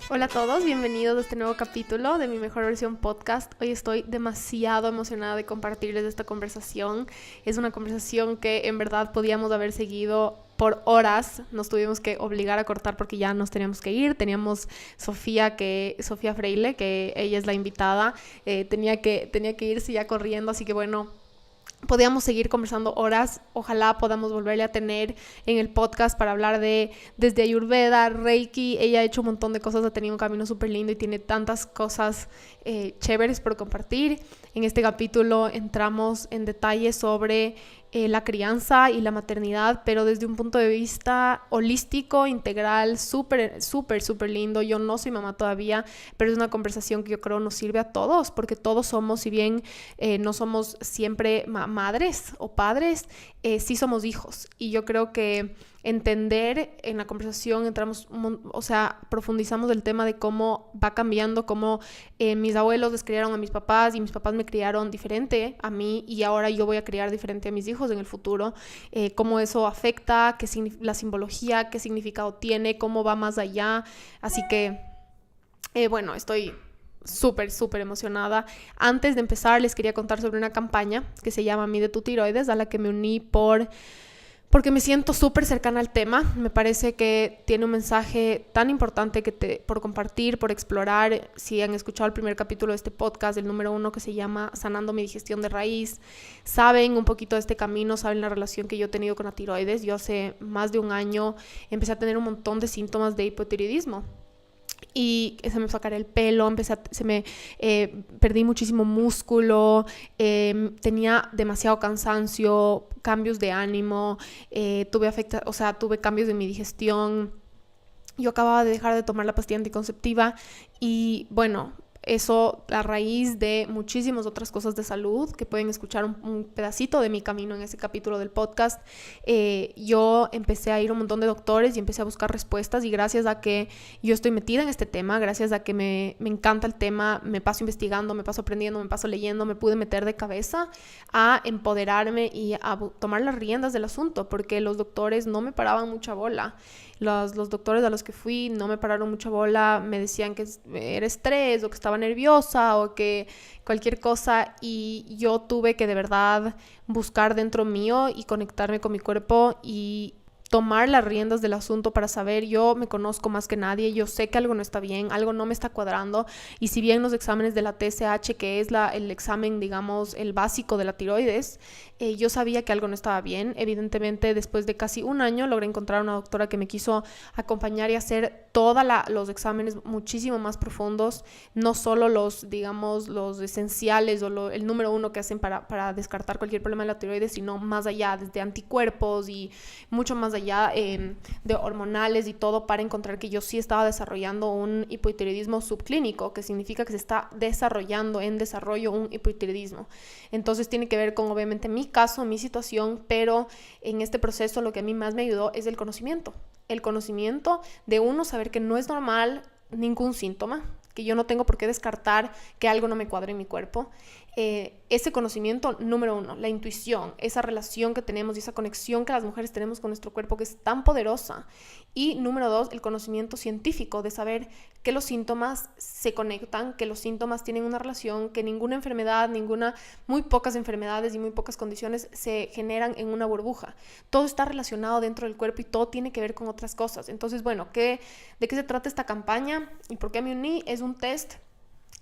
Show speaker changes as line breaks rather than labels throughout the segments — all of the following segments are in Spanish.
Hola a todos, bienvenidos a este nuevo capítulo de Mi Mejor Versión Podcast. Hoy estoy demasiado emocionada de compartirles esta conversación. Es una conversación que en verdad podíamos haber seguido por horas. Nos tuvimos que obligar a cortar porque ya nos teníamos que ir. Teníamos Sofía Freile, que ella es la invitada, tenía que irse ya corriendo, así que bueno, podíamos seguir conversando horas. Ojalá podamos volverle a tener en el podcast para hablar de desde Ayurveda, Reiki. Ella ha hecho un montón de cosas, ha tenido un camino súper lindo y tiene tantas cosas chéveres por compartir. En este capítulo entramos en detalle sobre la crianza y la maternidad, pero desde un punto de vista holístico, integral, súper lindo. Yo no soy mamá todavía, pero es una conversación que yo creo nos sirve a todos, porque todos somos, si bien no somos siempre madres o padres, sí somos hijos. Y yo creo que entender en la conversación profundizamos el tema de cómo va cambiando, cómo mis abuelos les criaron a mis papás y mis papás me criaron diferente a mí y ahora yo voy a criar diferente a mis hijos en el futuro, cómo eso afecta, la simbología, qué significado tiene, cómo va más allá. Así que, estoy súper emocionada. Antes de empezar, les quería contar sobre una campaña que se llama Mide tu tiroides, a la que me uní porque me siento súper cercana al tema. Me parece que tiene un mensaje tan importante por compartir, por explorar. Si han escuchado el primer capítulo de este podcast, el número 1, que se llama Sanando mi digestión de raíz, saben un poquito de este camino, saben la relación que yo he tenido con la tiroides. Yo hace más de un año empecé a tener un montón de síntomas de hipotiroidismo. Y se me sacar el pelo, perdí muchísimo músculo, tenía demasiado cansancio, cambios de ánimo, tuve cambios de mi digestión. Yo acababa de dejar de tomar la pastilla anticonceptiva y bueno, eso a raíz de muchísimas otras cosas de salud que pueden escuchar un pedacito de mi camino en ese capítulo del podcast. Yo empecé a ir a un montón de doctores y empecé a buscar respuestas, y gracias a que yo estoy metida en este tema, gracias a que me encanta el tema, me paso investigando, me paso aprendiendo, me paso leyendo, me pude meter de cabeza a empoderarme y a tomar las riendas del asunto, porque los doctores no me paraban mucha bola. Los doctores a los que fui no me pararon mucha bola, me decían que era estrés o que estaba nerviosa o que cualquier cosa, y yo tuve que de verdad buscar dentro mío y conectarme con mi cuerpo y tomar las riendas del asunto para saber. Yo me conozco más que nadie, yo sé que algo no está bien, algo no me está cuadrando, y si bien los exámenes de la TSH, que es el examen, digamos, el básico de la tiroides, yo sabía que algo no estaba bien. Evidentemente, después de casi un año logré encontrar una doctora que me quiso acompañar y hacer todos los exámenes muchísimo más profundos, no solo los esenciales o el número 1 que hacen para descartar cualquier problema de la tiroides, sino más allá, desde anticuerpos y mucho más allá, de hormonales y todo, para encontrar que yo sí estaba desarrollando un hipotiroidismo subclínico, que significa que se está desarrollando en desarrollo un hipotiroidismo. Entonces tiene que ver con, obviamente, mi caso, mi situación, pero en este proceso lo que a mí más me ayudó es el conocimiento de uno, saber que no es normal ningún síntoma, que yo no tengo por qué descartar que algo no me cuadre en mi cuerpo. Ese conocimiento, número 1, la intuición, esa relación que tenemos y esa conexión que las mujeres tenemos con nuestro cuerpo, que es tan poderosa. Y número 2, el conocimiento científico de saber que los síntomas se conectan, que los síntomas tienen una relación, que ninguna enfermedad, muy pocas enfermedades y muy pocas condiciones se generan en una burbuja. Todo está relacionado dentro del cuerpo y todo tiene que ver con otras cosas. Entonces, bueno, ¿de qué se trata esta campaña y por qué me uní? Es un test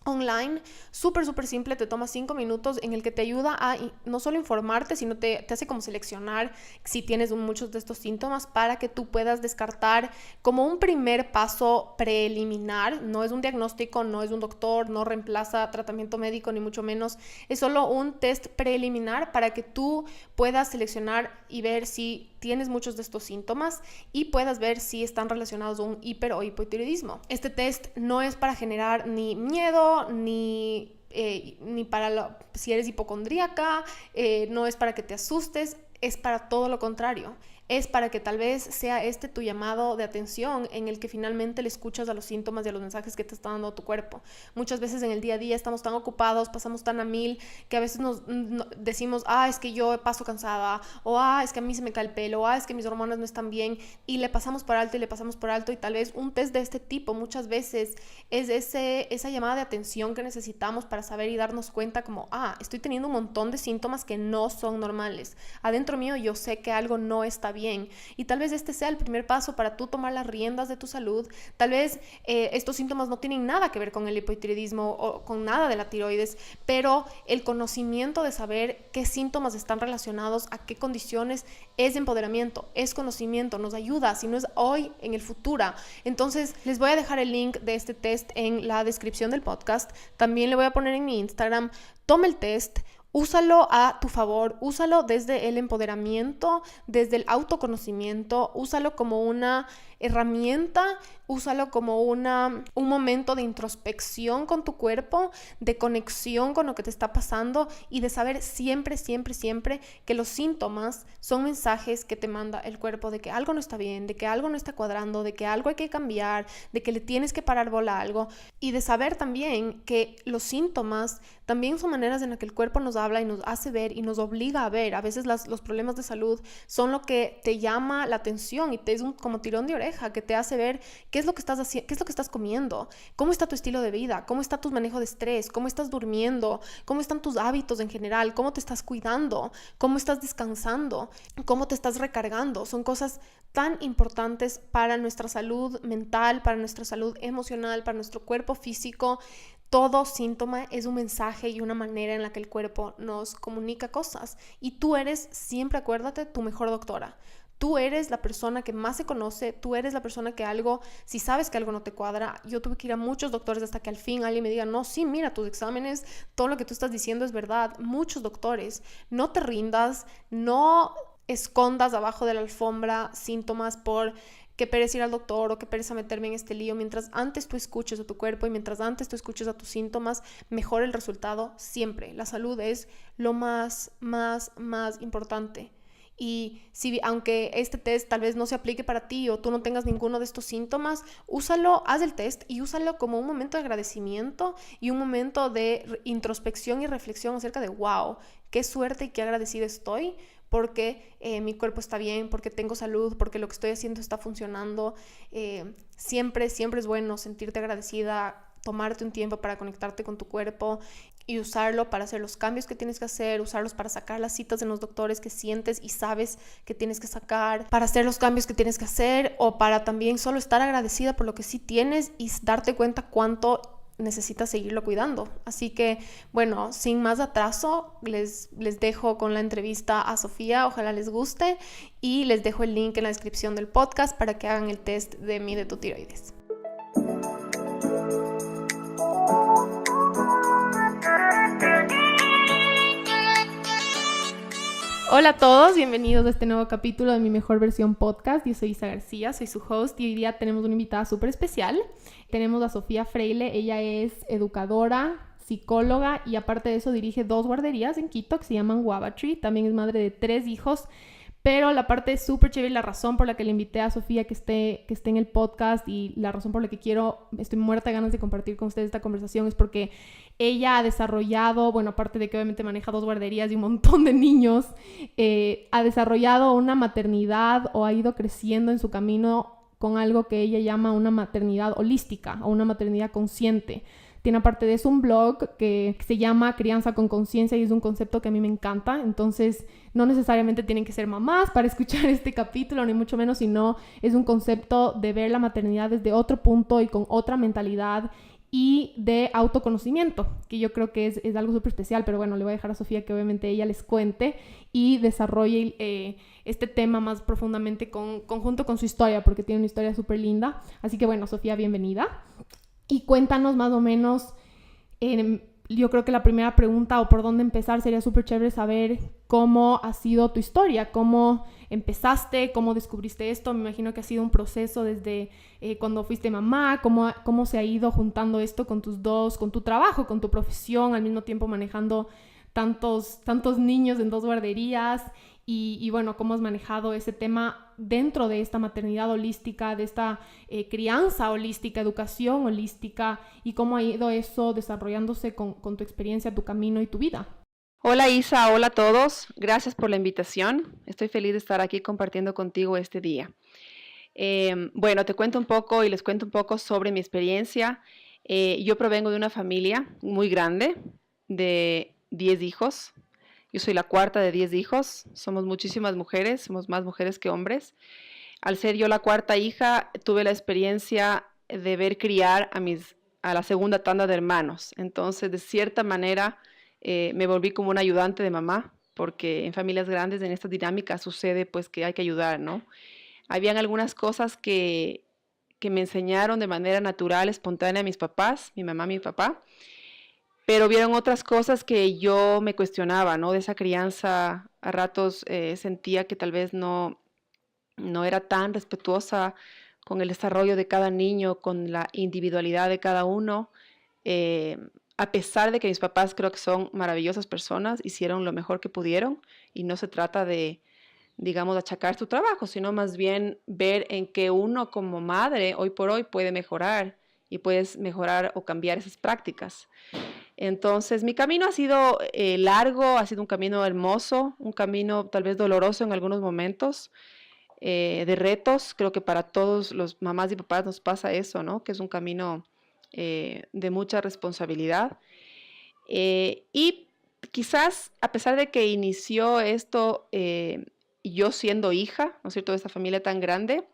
online, súper simple, te toma 5 minutos, en el que te ayuda a no solo informarte, sino te hace como seleccionar si tienes muchos de estos síntomas, para que tú puedas descartar como un primer paso preliminar. No es un diagnóstico, no es un doctor, no reemplaza tratamiento médico, ni mucho menos. Es solo un test preliminar para que tú puedas seleccionar y ver si tienes muchos de estos síntomas y puedas ver si están relacionados a un hiper o hipotiroidismo. Este test no es para generar ni miedo, ni para si eres hipocondríaca, no es para que te asustes, es para todo lo contrario. es para que tal vez sea este tu llamado de atención en el que finalmente le escuchas a los síntomas y a los mensajes que te está dando tu cuerpo. Muchas veces en el día a día estamos tan ocupados, pasamos tan a mil, que a veces nos decimos, es que yo paso cansada, o es que a mí se me cae el pelo, o es que mis hormonas no están bien, y le pasamos por alto y tal vez un test de este tipo muchas veces es esa llamada de atención que necesitamos para saber y darnos cuenta como, estoy teniendo un montón de síntomas que no son normales. Adentro mío yo sé que algo no está bien, y tal vez este sea el primer paso para tú tomar las riendas de tu salud. Tal vez estos síntomas no tienen nada que ver con el hipotiroidismo o con nada de la tiroides, pero el conocimiento de saber qué síntomas están relacionados a qué condiciones es empoderamiento, es conocimiento, nos ayuda, si no es hoy, en el futuro. Entonces les voy a dejar el link de este test en la descripción del podcast. También le voy a poner en mi Instagram. Toma el test, úsalo a tu favor, úsalo desde el empoderamiento, desde el autoconocimiento, úsalo como una herramienta, úsalo como un momento de introspección con tu cuerpo, de conexión con lo que te está pasando y de saber siempre, siempre, siempre que los síntomas son mensajes que te manda el cuerpo de que algo no está bien, de que algo no está cuadrando, de que algo hay que cambiar, de que le tienes que parar bola a algo, y de saber también que los síntomas también son maneras en las que el cuerpo nos habla y nos hace ver y nos obliga a ver. A veces los problemas de salud son lo que te llama la atención y te es como tirón de oreja, que te hace ver qué es lo que estás haciendo, qué es lo que estás comiendo, cómo está tu estilo de vida, cómo está tu manejo de estrés, cómo estás durmiendo, cómo están tus hábitos en general, cómo te estás cuidando, cómo estás descansando, cómo te estás recargando. Son cosas tan importantes para nuestra salud mental, para nuestra salud emocional, para nuestro cuerpo físico. Todo síntoma es un mensaje y una manera en la que el cuerpo nos comunica cosas. Y tú eres, siempre acuérdate, tu mejor doctora. Tú eres la persona que más se conoce, tú eres la persona que si sabes que algo no te cuadra. Yo tuve que ir a muchos doctores hasta que al fin alguien me diga, no, sí, mira, tus exámenes, todo lo que tú estás diciendo es verdad. Muchos doctores, no te rindas, no escondas abajo de la alfombra síntomas por qué pereza ir al doctor o qué pereza meterme en este lío. Mientras antes tú escuches a tu cuerpo y mientras antes tú escuches a tus síntomas, mejor el resultado siempre. La salud es lo más importante. Y aunque este test tal vez no se aplique para ti o tú no tengas ninguno de estos síntomas, úsalo, haz el test y úsalo como un momento de agradecimiento y un momento de introspección y reflexión acerca de wow, qué suerte y qué agradecida estoy porque mi cuerpo está bien, porque tengo salud, porque lo que estoy haciendo está funcionando. Siempre es bueno sentirte agradecida, tomarte un tiempo para conectarte con tu cuerpo y usarlo para hacer los cambios que tienes que hacer, usarlos para sacar las citas en los doctores que sientes y sabes que tienes que sacar, para hacer los cambios que tienes que hacer, o para también solo estar agradecida por lo que sí tienes y darte cuenta cuánto necesitas seguirlo cuidando. Así que, bueno, sin más atraso, les dejo con la entrevista a Sofía. Ojalá les guste y les dejo el link en la descripción del podcast para que hagan el test de tu tiroides. Hola a todos, bienvenidos a este nuevo capítulo de Mi Mejor Versión Podcast. Yo soy Isa García, soy su host y hoy día tenemos una invitada súper especial. Tenemos a Sofía Freile. Ella es educadora, psicóloga y aparte de eso dirige 2 guarderías en Quito que se llaman Guava Tree. También es madre de 3 hijos. Pero la parte súper chévere y la razón por la que le invité a Sofía que esté en el podcast y la razón por la que estoy muerta de ganas de compartir con ustedes esta conversación es porque ella ha desarrollado, bueno, aparte de que obviamente maneja 2 guarderías y un montón de niños, ha desarrollado una maternidad o ha ido creciendo en su camino con algo que ella llama una maternidad holística o una maternidad consciente. Tiene aparte de eso un blog que se llama Crianza con Conciencia y es un concepto que a mí me encanta. Entonces, no necesariamente tienen que ser mamás para escuchar este capítulo, ni mucho menos, sino es un concepto de ver la maternidad desde otro punto y con otra mentalidad y de autoconocimiento, que yo creo que es algo súper especial. Pero bueno, le voy a dejar a Sofía que obviamente ella les cuente y desarrolle este tema más profundamente junto con su historia, porque tiene una historia súper linda. Así que bueno, Sofía, bienvenida. Y cuéntanos más o menos, yo creo que la primera pregunta o por dónde empezar sería súper chévere saber cómo ha sido tu historia, cómo empezaste, cómo descubriste esto. Me imagino que ha sido un proceso desde cuando fuiste mamá, cómo se ha ido juntando esto con con tu trabajo, con tu profesión, al mismo tiempo manejando tantos niños en 2 guarderías
y bueno, cómo has manejado ese tema dentro de esta maternidad holística, de esta crianza holística, educación holística, y cómo ha ido eso desarrollándose con tu experiencia, tu camino y tu vida.
Hola Isa, hola a todos. Gracias por la invitación. Estoy feliz de estar aquí compartiendo contigo este día. Bueno, te cuento un poco y les cuento un poco sobre mi experiencia. Yo provengo de una familia muy grande, de 10 hijos. Yo soy la cuarta de 10 hijos. Somos muchísimas mujeres, somos más mujeres que hombres. Al ser yo la cuarta hija, tuve la experiencia de ver criar a la segunda tanda de hermanos. Entonces, de cierta manera, me volví como una ayudante de mamá, porque en familias grandes, en esta dinámica, sucede pues que hay que ayudar, ¿no? Habían algunas cosas que me enseñaron de manera natural, espontánea mis papás, mi mamá, mi papá, pero vieron otras cosas que yo me cuestionaba, ¿no? De esa crianza, a ratos sentía que tal vez no era tan respetuosa con el desarrollo de cada niño, con la individualidad de cada uno. Eh, a pesar de que mis papás creo que son maravillosas personas, hicieron lo mejor que pudieron y no se trata de, digamos, achacar su trabajo, sino más bien ver en qué uno como madre hoy por hoy puede mejorar y puedes mejorar o cambiar esas prácticas. Entonces, mi camino ha sido largo, ha sido un camino hermoso, un camino tal vez doloroso en algunos momentos, de retos. Creo que para todos los mamás y papás nos pasa eso, ¿no? Que es un camino de mucha responsabilidad. Y quizás, a pesar de que inició esto, yo siendo hija, ¿no es cierto?, de esta familia tan grande,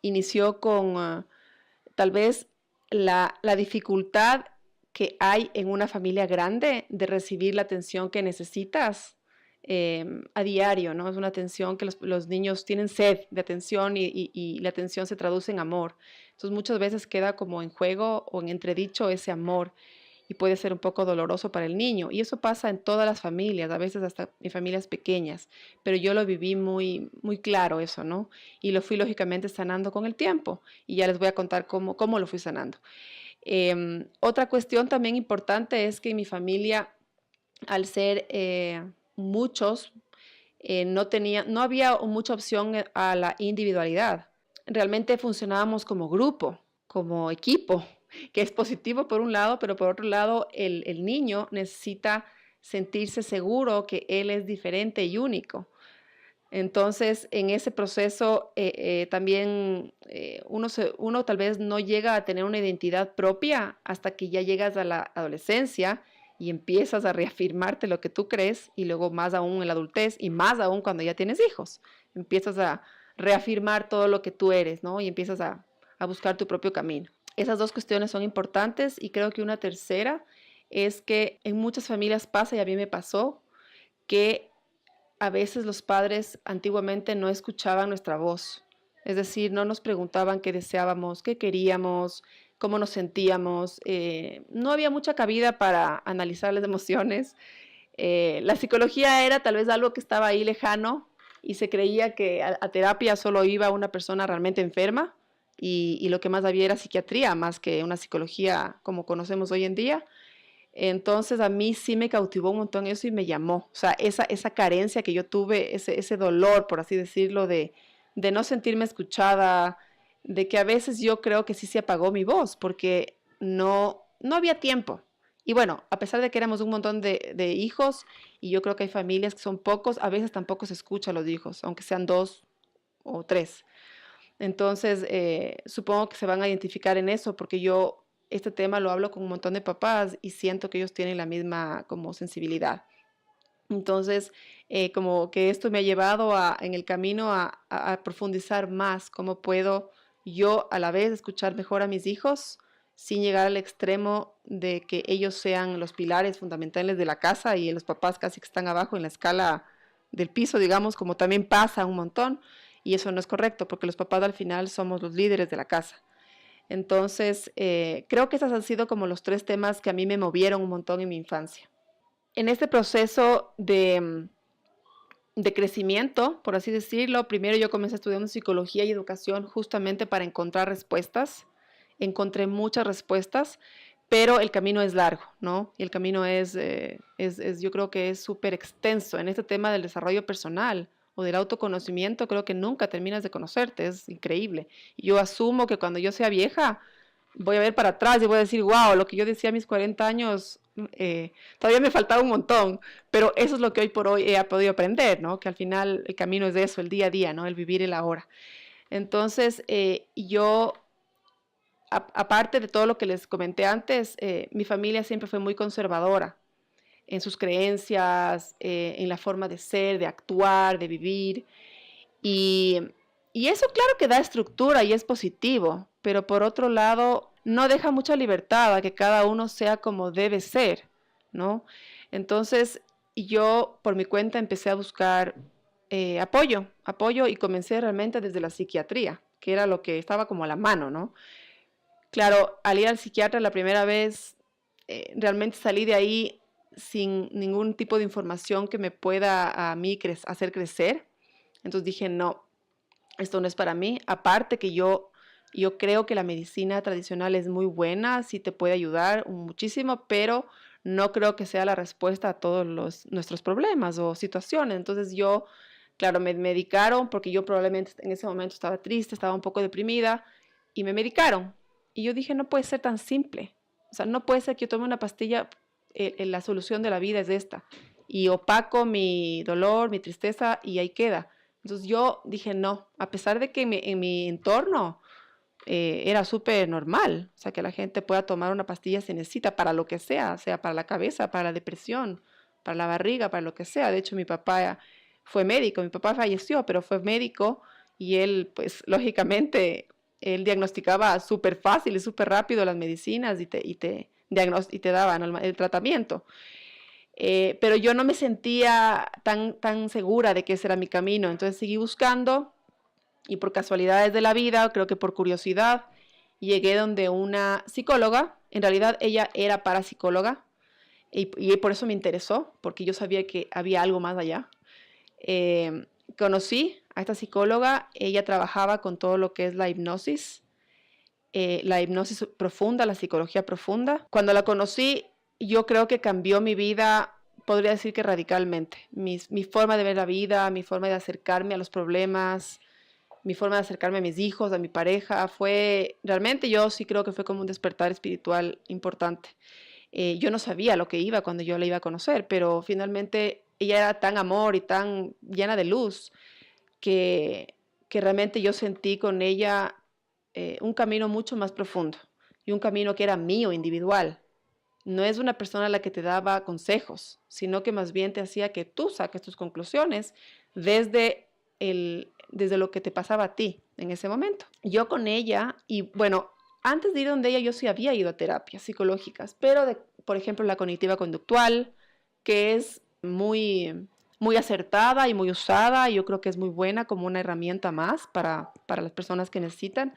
inició con tal vez la dificultad que hay en una familia grande de recibir la atención que necesitas a diario, ¿no? Es una atención que los niños tienen sed de atención y la atención se traduce en amor. Entonces muchas veces queda como en juego o en entredicho ese amor y puede ser un poco doloroso para el niño. Y eso pasa en todas las familias, a veces hasta en familias pequeñas, pero yo lo viví muy, muy claro eso, ¿no? Y lo fui lógicamente sanando con el tiempo y ya les voy a contar cómo lo fui sanando. Otra cuestión también importante es que mi familia, al ser muchos, no había mucha opción a la individualidad. Realmente funcionábamos como grupo, como equipo, que es positivo por un lado, pero por otro lado el niño necesita sentirse seguro que él es diferente y único. Entonces, en ese proceso también uno tal vez no llega a tener una identidad propia hasta que ya llegas a la adolescencia y empiezas a reafirmarte lo que tú crees y luego más aún en la adultez y más aún cuando ya tienes hijos. Empiezas a reafirmar todo lo que tú eres, ¿no? Y empiezas a buscar tu propio camino. Esas dos cuestiones son importantes y creo que una tercera es que en muchas familias pasa, y a mí me pasó, que a veces los padres antiguamente no escuchaban nuestra voz. Es decir, no nos preguntaban qué deseábamos, qué queríamos, cómo nos sentíamos. No había mucha cabida para analizar las emociones. La psicología era tal vez algo que estaba ahí lejano y se creía que a terapia solo iba una persona realmente enferma y lo que más había era psiquiatría, más que una psicología como conocemos hoy en día. Entonces a mí sí me cautivó un montón eso y me llamó. O sea, esa carencia que yo tuve, ese dolor, por así decirlo, de no sentirme escuchada, de que a veces yo creo que sí se apagó mi voz porque no había tiempo. Y bueno, a pesar de que éramos un montón de hijos, y yo creo que hay familias que son pocos, a veces tampoco se escucha a los hijos, aunque sean 2 o 3. Entonces, supongo que se van a identificar en eso, porque yo este tema lo hablo con un montón de papás y siento que ellos tienen la misma como sensibilidad. Entonces, como que esto me ha llevado en el camino a profundizar más cómo puedo yo a la vez escuchar mejor a mis hijos sin llegar al extremo de que ellos sean los pilares fundamentales de la casa y los papás casi que están abajo en la escala del piso, digamos, como también pasa un montón. Y eso no es correcto, porque los papás al final somos los líderes de la casa. Entonces, creo que esos han sido como los 3 temas que a mí me movieron un montón en mi infancia. En este proceso de crecimiento, por así decirlo, primero yo comencé estudiando psicología y educación justamente para encontrar respuestas. Encontré muchas respuestas, pero el camino es largo, ¿no? Y el camino yo creo que es súper extenso. En este tema del desarrollo personal o del autoconocimiento, creo que nunca terminas de conocerte, es increíble. Y yo asumo que cuando yo sea vieja, voy a ver para atrás y voy a decir, wow, lo que yo decía a mis 40 años, todavía me faltaba un montón, pero eso es lo que hoy por hoy he podido aprender, ¿no? Que al final el camino es eso, el día a día, ¿no? El vivir el ahora. Entonces, yo, aparte de todo lo que les comenté antes, mi familia siempre fue muy conservadora en sus creencias, en la forma de ser, de actuar, de vivir. Y, y eso claro que da estructura y es positivo, pero por otro lado no deja mucha libertad a que cada uno sea como debe ser, ¿no? Entonces yo por mi cuenta empecé a buscar apoyo y comencé realmente desde la psiquiatría, que era lo que estaba como a la mano, ¿no? Claro, al ir al psiquiatra la primera vez, realmente salí de ahí sin ningún tipo de información que me pueda a mí hacer crecer. Entonces dije, no, esto no es para mí. Aparte que yo creo que la medicina tradicional es muy buena, sí te puede ayudar muchísimo, pero no creo que sea la respuesta a todos nuestros problemas o situaciones. Entonces yo, claro, me medicaron porque yo probablemente en ese momento estaba triste, estaba un poco deprimida y me medicaron. Y yo dije, no puede ser tan simple. O sea, no puede ser que yo tome una pastilla, la solución de la vida es esta. Y opaco mi dolor, mi tristeza y ahí queda. Entonces yo dije, no, a pesar de que en mi entorno era súper normal, o sea, que la gente pueda tomar una pastilla si necesita para lo que sea para la cabeza, para la depresión, para la barriga, para lo que sea. De hecho, mi papá fue médico, mi papá falleció, pero fue médico y él, pues, lógicamente, él diagnosticaba súper fácil y súper rápido las medicinas y te daban el tratamiento. Pero yo no me sentía tan segura de que ese era mi camino, entonces seguí buscando y por casualidades de la vida, creo que por curiosidad, llegué donde una psicóloga, en realidad ella era parapsicóloga y por eso me interesó, porque yo sabía que había algo más allá. Conocí a esta psicóloga, ella trabajaba con todo lo que es la hipnosis profunda, la psicología profunda. Cuando la conocí, yo creo que cambió mi vida, podría decir que radicalmente. Mi forma de ver la vida, mi forma de acercarme a los problemas, mi forma de acercarme a mis hijos, a mi pareja, realmente yo sí creo que fue como un despertar espiritual importante. Yo no sabía lo que iba cuando yo la iba a conocer, pero finalmente ella era tan amor y tan llena de luz que realmente yo sentí con ella un camino mucho más profundo y un camino que era mío, individual. No es una persona a la que te daba consejos, sino que más bien te hacía que tú saques tus conclusiones desde lo que te pasaba a ti en ese momento. Yo con ella, y bueno, antes de ir donde ella yo sí había ido a terapias psicológicas, pero por ejemplo la cognitiva conductual, que es muy acertada y muy usada, yo creo que es muy buena como una herramienta más para las personas que necesitan,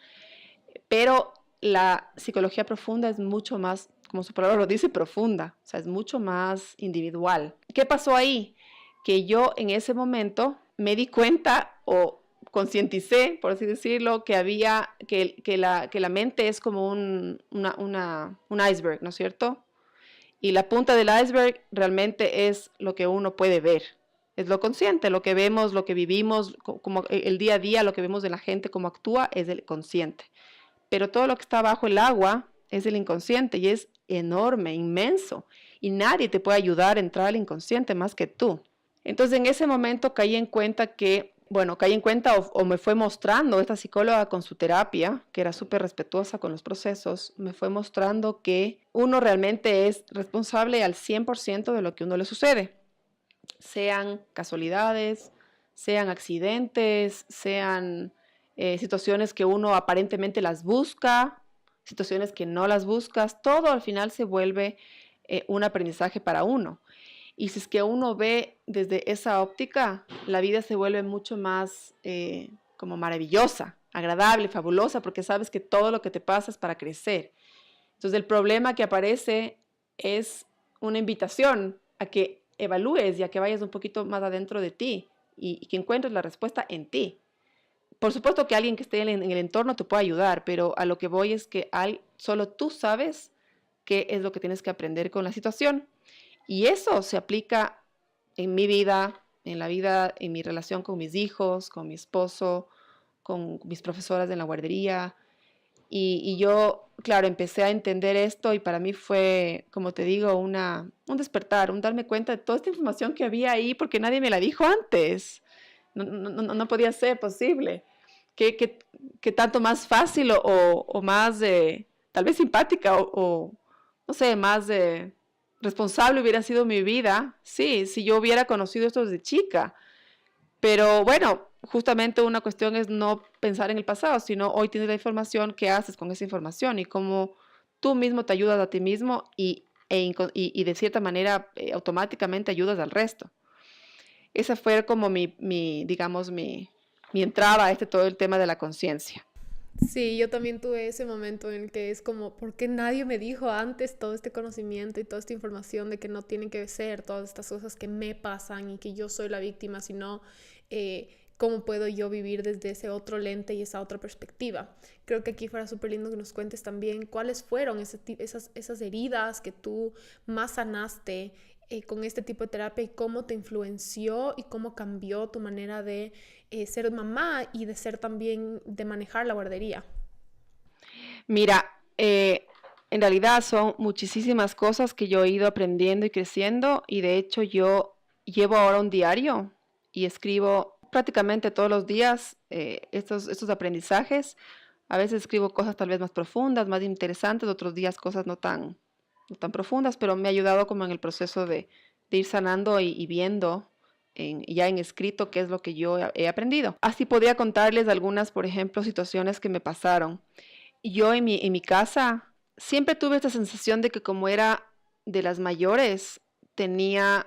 pero la psicología profunda es mucho más, como su palabra lo dice, profunda, o sea, es mucho más individual. ¿Qué pasó ahí? Que yo en ese momento me di cuenta o concienticé, por así decirlo, que la mente es como un iceberg, ¿no es cierto? Y la punta del iceberg realmente es lo que uno puede ver. Es lo consciente, lo que vemos, lo que vivimos, como el día a día, lo que vemos de la gente, cómo actúa, es el consciente. Pero todo lo que está bajo el agua es el inconsciente y es enorme, inmenso. Y nadie te puede ayudar a entrar al inconsciente más que tú. Entonces en ese momento caí en cuenta o me fue mostrando esta psicóloga con su terapia, que era súper respetuosa con los procesos, me fue mostrando que uno realmente es responsable al 100% de lo que a uno le sucede. Sean casualidades, sean accidentes, sean situaciones que uno aparentemente las busca, situaciones que no las buscas, todo al final se vuelve un aprendizaje para uno. Y si es que uno ve desde esa óptica, la vida se vuelve mucho más como maravillosa, agradable, fabulosa, porque sabes que todo lo que te pasa es para crecer. Entonces el problema que aparece es una invitación a que evalúes y a que vayas un poquito más adentro de ti y que encuentres la respuesta en ti. Por supuesto que alguien que esté en el entorno te puede ayudar, pero a lo que voy es que solo tú sabes qué es lo que tienes que aprender con la situación. Y eso se aplica en mi vida, en mi relación con mis hijos, con mi esposo, con mis profesoras en la guardería. Y yo, claro, empecé a entender esto y para mí fue, como te digo, un despertar, un darme cuenta de toda esta información que había ahí porque nadie me la dijo antes. No podía ser posible. ¿Qué tanto más fácil o más, tal vez simpática no sé, más responsable hubiera sido mi vida? Sí, si yo hubiera conocido esto desde chica. Pero bueno, justamente una cuestión es no pensar en el pasado, sino hoy tienes la información, ¿qué haces con esa información? Y cómo tú mismo te ayudas a ti mismo y de cierta manera automáticamente ayudas al resto. Esa fue como digamos, mi entrada a todo el tema de la conciencia.
Sí, yo también tuve ese momento en el que es como, ¿por qué nadie me dijo antes todo este conocimiento y toda esta información de que no tienen que ser todas estas cosas que me pasan y que yo soy la víctima, sino cómo puedo yo vivir desde ese otro lente y esa otra perspectiva? Creo que aquí fuera súper lindo que nos cuentes también cuáles fueron esas heridas que tú más sanaste con este tipo de terapia y cómo te influenció y cómo cambió tu manera de ser mamá y de ser también, de manejar la guardería.
Mira, en realidad son muchísimas cosas que yo he ido aprendiendo y creciendo y de hecho yo llevo ahora un diario y escribo prácticamente todos los días estos aprendizajes. A veces escribo cosas tal vez más profundas, más interesantes, otros días cosas no tan profundas, pero me ha ayudado como en el proceso de ir sanando y viendo ya en escrito qué es lo que yo he aprendido. Así podría contarles algunas, por ejemplo, situaciones que me pasaron. Yo en mi casa siempre tuve esta sensación de que como era de las mayores, tenía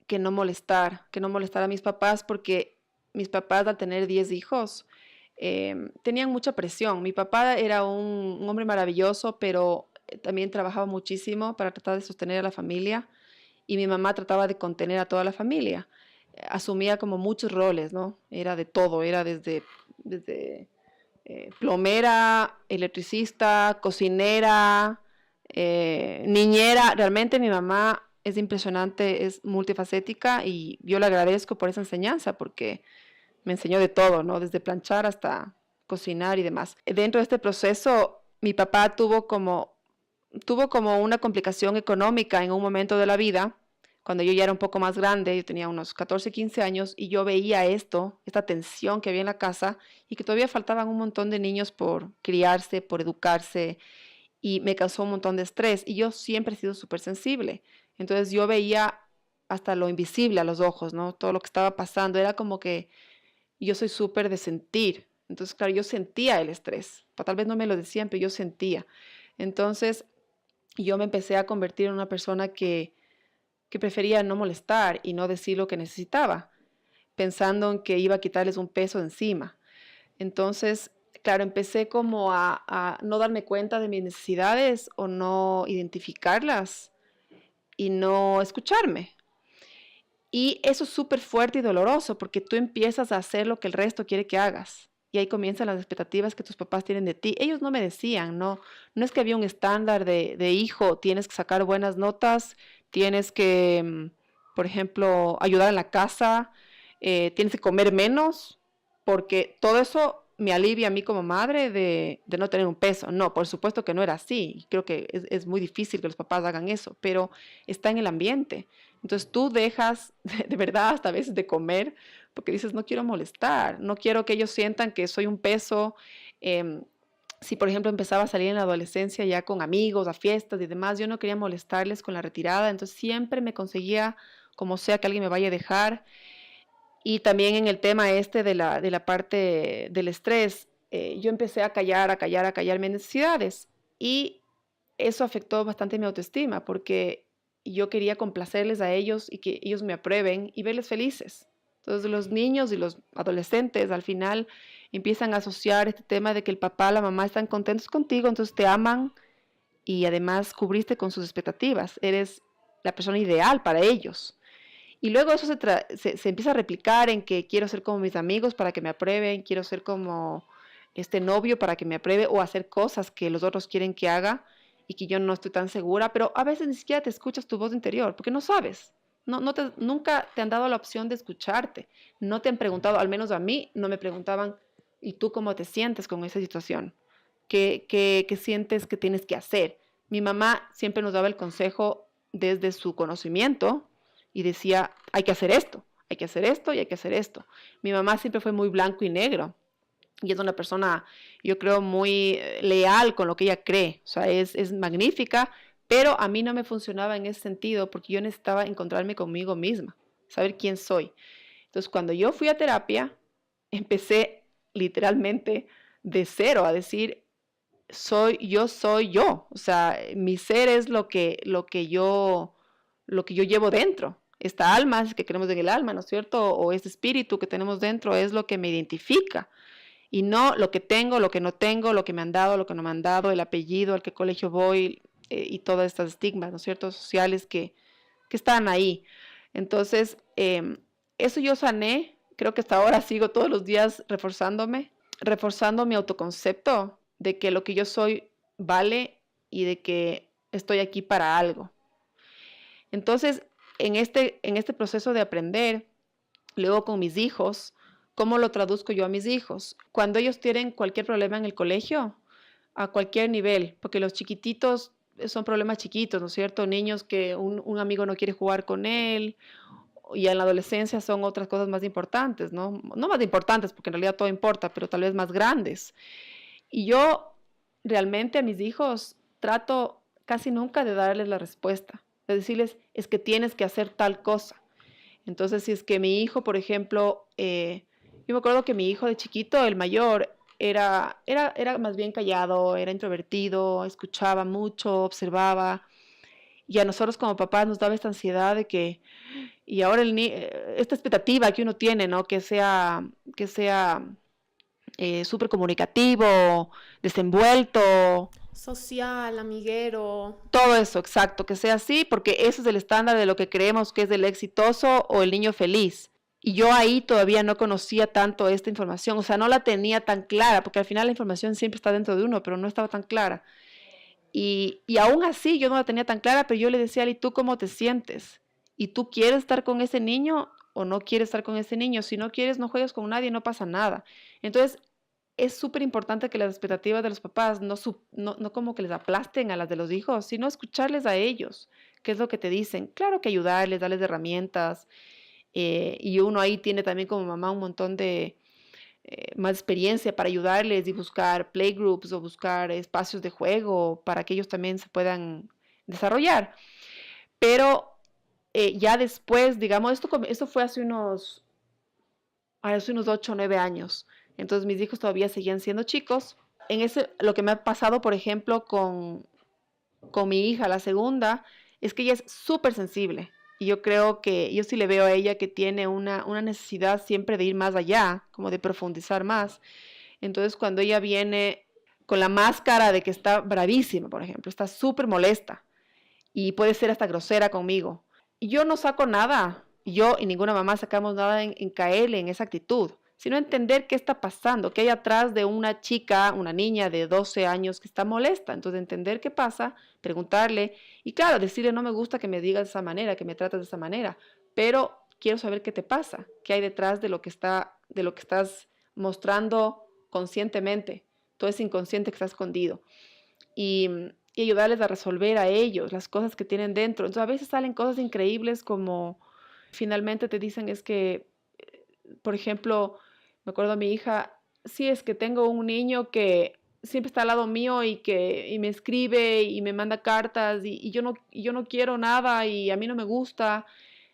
que no molestar a mis papás porque mis papás al tener 10 hijos tenían mucha presión. Mi papá era un hombre maravilloso, pero también trabajaba muchísimo para tratar de sostener a la familia y mi mamá trataba de contener a toda la familia. Asumía como muchos roles, ¿no? Era de todo, era desde plomera, electricista, cocinera, niñera. Realmente mi mamá es impresionante, es multifacética y yo le agradezco por esa enseñanza porque me enseñó de todo, ¿no? Desde planchar hasta cocinar y demás. Dentro de este proceso, mi papá tuvo como una complicación económica en un momento de la vida, cuando yo ya era un poco más grande, yo tenía unos 14, 15 años, y yo veía esta tensión que había en la casa, y que todavía faltaban un montón de niños por criarse, por educarse, y me causó un montón de estrés, y yo siempre he sido súper sensible. Entonces yo veía hasta lo invisible a los ojos, ¿no? Todo lo que estaba pasando, era como que yo soy súper de sentir. Entonces, claro, yo sentía el estrés, tal vez no me lo decían, pero yo sentía. Entonces, yo me empecé a convertir en una persona que prefería no molestar y no decir lo que necesitaba, pensando en que iba a quitarles un peso encima. Entonces, claro, empecé como a no darme cuenta de mis necesidades o no identificarlas y no escucharme. Y eso es súper fuerte y doloroso porque tú empiezas a hacer lo que el resto quiere que hagas. Y ahí comienzan las expectativas que tus papás tienen de ti. Ellos no me decían, no es que había un estándar de hijo, tienes que sacar buenas notas, tienes que, por ejemplo, ayudar en la casa, tienes que comer menos, porque todo eso me alivia a mí como madre de no tener un peso. No, por supuesto que no era así. Creo que es muy difícil que los papás hagan eso, pero está en el ambiente. Entonces tú dejas de verdad hasta a veces de comer porque dices, no quiero molestar, no quiero que ellos sientan que soy un peso. Si por ejemplo empezaba a salir en la adolescencia ya con amigos, a fiestas y demás, yo no quería molestarles con la retirada, entonces siempre me conseguía como sea que alguien me vaya a dejar. Y también en el tema de la parte del estrés, yo empecé a callar mis necesidades y eso afectó bastante mi autoestima porque yo quería complacerles a ellos y que ellos me aprueben y verles felices. Entonces los niños y los adolescentes al final empiezan a asociar este tema de que el papá, la mamá están contentos contigo, entonces te aman y además cubriste con sus expectativas. Eres la persona ideal para ellos. Y luego eso se empieza a replicar en que quiero ser como mis amigos para que me aprueben, quiero ser como este novio para que me apruebe o hacer cosas que los otros quieren que haga. y que yo no estoy tan segura, pero a veces ni siquiera te escuchas tu voz interior porque no sabes. Nunca te han dado la opción de escucharte. No te han preguntado, al menos a mí, no me preguntaban, ¿y tú cómo te sientes con esa situación? ¿Qué sientes que tienes que hacer? Mi mamá siempre nos daba el consejo desde su conocimiento y decía, hay que hacer esto, hay que hacer esto y hay que hacer esto. Mi mamá siempre fue muy blanco y negro y es una persona, yo creo, muy leal con lo que ella cree. O sea, es magnífica, pero a mí no me funcionaba en ese sentido porque yo necesitaba encontrarme conmigo misma, saber quién soy. Entonces, cuando yo fui a terapia, empecé literalmente de cero a decir, soy yo. O sea, mi ser es lo que yo llevo dentro. Esta alma, es que creemos en el alma, ¿no es cierto? O este espíritu que tenemos dentro es lo que me identifica. Y no lo que tengo, lo que no tengo, lo que me han dado, lo que no me han dado, el apellido, al qué colegio voy y todas estas estigmas, ¿no es cierto? Sociales que están ahí. Entonces, eso yo sané. Creo que hasta ahora sigo todos los días reforzando mi autoconcepto de que lo que yo soy vale y de que estoy aquí para algo. Entonces, en este proceso de aprender, luego con mis hijos, ¿cómo lo traduzco yo a mis hijos? Cuando ellos tienen cualquier problema en el colegio, a cualquier nivel, porque los chiquititos son problemas chiquitos, ¿no es cierto? Niños que un amigo no quiere jugar con él, y en la adolescencia son otras cosas más importantes, ¿no? No más importantes, porque en realidad todo importa, pero tal vez más grandes. Y yo realmente a mis hijos trato casi nunca de darles la respuesta, de decirles, es que tienes que hacer tal cosa. Entonces, si es que mi hijo, por ejemplo, yo me acuerdo que mi hijo de chiquito, el mayor, era más bien callado, era introvertido, escuchaba mucho, observaba. Y a nosotros como papás nos daba esta ansiedad de que, y ahora esta expectativa que uno tiene, ¿no? Que sea súper comunicativo, desenvuelto.
Social, amiguero.
Todo eso, exacto, que sea así, porque ese es el estándar de lo que creemos que es el exitoso o el niño feliz. Y yo ahí todavía no conocía tanto esta información, o sea, no la tenía tan clara, porque al final la información siempre está dentro de uno, pero no estaba tan clara. Y aún así yo no la tenía tan clara, pero yo le decía, ¿y tú cómo te sientes? ¿Y tú quieres estar con ese niño o no quieres estar con ese niño? Si no quieres, no juegues con nadie, no pasa nada. Entonces, es súper importante que las expectativas de los papás no como que les aplasten a las de los hijos, sino escucharles a ellos, qué es lo que te dicen. Claro que ayudarles, darles herramientas, y uno ahí tiene también como mamá un montón de más experiencia para ayudarles y buscar playgroups o buscar espacios de juego para que ellos también se puedan desarrollar. Pero ya después, digamos, esto fue hace unos 8 o 9 años. Entonces mis hijos todavía seguían siendo chicos. Lo que me ha pasado, por ejemplo, con mi hija, la segunda, es que ella es súper sensible. Y yo creo que yo sí le veo a ella que tiene una necesidad siempre de ir más allá, como de profundizar más. Entonces cuando ella viene con la máscara de que está bravísima, por ejemplo, está súper molesta y puede ser hasta grosera conmigo. Y yo no saco nada, yo y ninguna mamá sacamos nada en caerle en esa actitud, sino entender qué está pasando, qué hay atrás de una chica, una niña de 12 años que está molesta. Entonces, entender qué pasa, preguntarle y claro, decirle, no me gusta que me digas de esa manera, que me trates de esa manera, pero quiero saber qué te pasa, qué hay detrás de lo que estás mostrando conscientemente, todo ese inconsciente que está escondido. Y ayudarles a resolver a ellos las cosas que tienen dentro. Entonces, a veces salen cosas increíbles como finalmente te dicen es que, por ejemplo, me acuerdo a mi hija, sí, es que tengo un niño que siempre está al lado mío y me escribe y me manda cartas y yo no quiero nada y a mí no me gusta.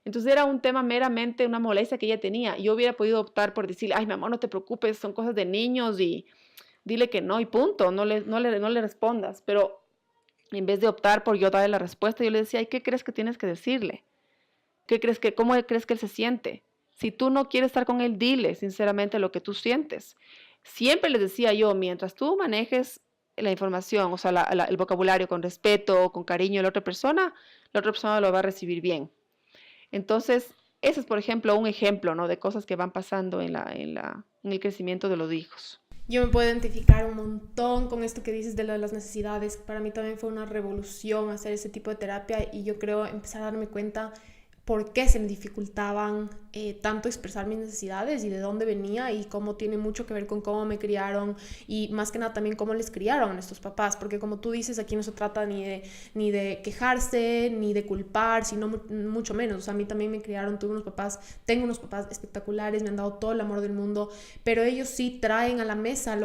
Entonces era un tema meramente una molestia que ella tenía. Yo hubiera podido optar por decirle, ay, mi amor, no te preocupes, son cosas de niños y dile que no y punto, no le respondas. Pero en vez de optar por yo darle la respuesta, yo le decía, ay, ¿qué crees que tienes que decirle? ¿Cómo crees que él se siente? Si tú no quieres estar con él, dile sinceramente lo que tú sientes. Siempre les decía yo, mientras tú manejes la información, o sea, el vocabulario con respeto, con cariño a la otra persona lo va a recibir bien. Entonces, ese es, por ejemplo, un ejemplo, ¿no? De cosas que van pasando en el crecimiento de los hijos.
Yo me puedo identificar un montón con esto que dices de lo de las necesidades. Para mí también fue una revolución hacer ese tipo de terapia y yo creo empezar a darme cuenta por qué se me dificultaban tanto expresar mis necesidades y de dónde venía y cómo tiene mucho que ver con cómo me criaron y más que nada también cómo les criaron a nuestros papás, porque como tú dices, aquí no se trata ni de quejarse, ni de culpar, sino mucho menos. O sea, a mí también me criaron, tengo unos papás espectaculares, me han dado todo el amor del mundo, pero ellos sí traen a la mesa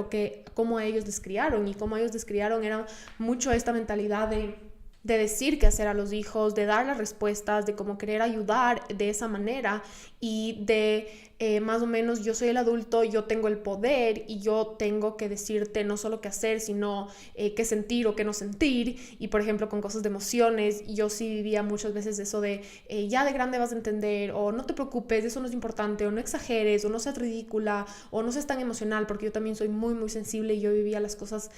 cómo ellos les criaron y cómo ellos les criaron era mucho esta mentalidad de decir qué hacer a los hijos, de dar las respuestas, de cómo querer ayudar de esa manera y de más o menos yo soy el adulto, yo tengo el poder y yo tengo que decirte no solo qué hacer, sino qué sentir o qué no sentir. Y por ejemplo con cosas de emociones, yo sí vivía muchas veces eso de ya de grande vas a entender, o no te preocupes, eso no es importante, o no exageres, o no seas ridícula, o no seas tan emocional, porque yo también soy muy muy sensible y yo vivía las cosas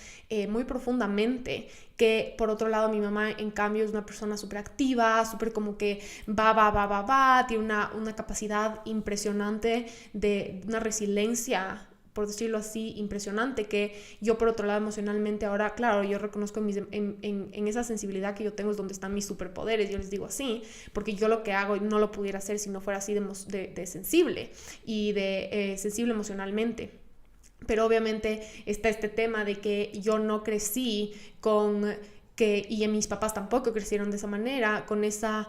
muy profundamente. Que por otro lado mi mamá en cambio es una persona súper activa, súper como que va, tiene una capacidad impresionante de una resiliencia, por decirlo así, impresionante, que yo por otro lado emocionalmente ahora, claro, yo reconozco en esa sensibilidad que yo tengo es donde están mis superpoderes, yo les digo así, porque yo lo que hago no lo pudiera hacer si no fuera así de sensible y de sensible emocionalmente. Pero obviamente está este tema de que yo no crecí y mis papás tampoco crecieron de esa manera, con esa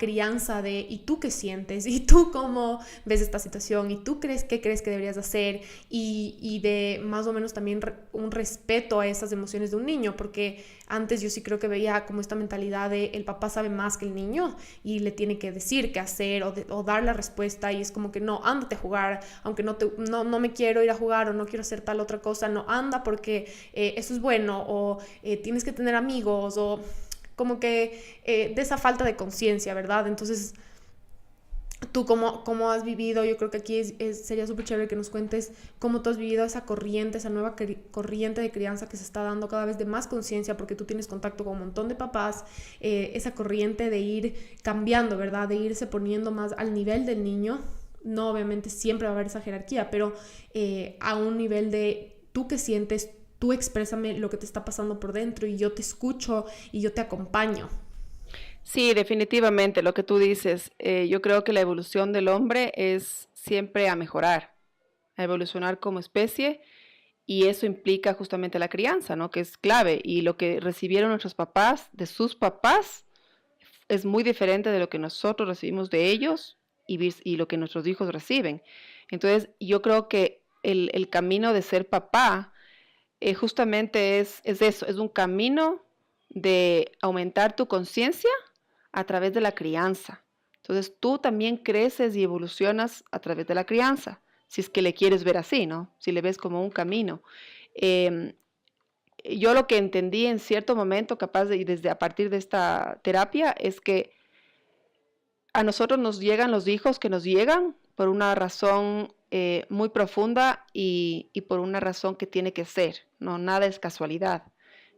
crianza de ¿y tú qué sientes? ¿Y tú cómo ves esta situación? ¿Y tú qué crees que deberías hacer? Y de más o menos también un respeto a esas emociones de un niño, porque antes yo sí creo que veía como esta mentalidad de el papá sabe más que el niño y le tiene que decir qué hacer o dar la respuesta y es como que no, ándate a jugar, aunque no me quiero ir a jugar o no quiero hacer tal otra cosa, no, anda porque eso es bueno o tienes que tener amigos o como que de esa falta de conciencia, ¿verdad? Entonces, tú cómo has vivido, yo creo que aquí sería súper chévere que nos cuentes cómo tú has vivido esa corriente, esa nueva corriente de crianza que se está dando cada vez de más conciencia, porque tú tienes contacto con un montón de papás, esa corriente de ir cambiando, ¿verdad? De irse poniendo más al nivel del niño. No, obviamente siempre va a haber esa jerarquía, pero a un nivel de tú qué sientes, tú exprésame lo que te está pasando por dentro y yo te escucho y yo te acompaño.
Sí, definitivamente, lo que tú dices. Yo creo que la evolución del hombre es siempre a mejorar, a evolucionar como especie, y eso implica justamente la crianza, ¿no? Que es clave. Y lo que recibieron nuestros papás de sus papás es muy diferente de lo que nosotros recibimos de ellos y lo que nuestros hijos reciben. Entonces, yo creo que el camino de ser papá justamente es eso, es un camino de aumentar tu conciencia a través de la crianza. Entonces tú también creces y evolucionas a través de la crianza, si es que le quieres ver así, ¿no? Si le ves como un camino. Eh, yo lo que entendí en cierto momento, y desde a partir de esta terapia, es que a nosotros nos llegan los hijos que nos llegan por una razón muy profunda y por una razón que tiene que ser, ¿no? Nada es casualidad.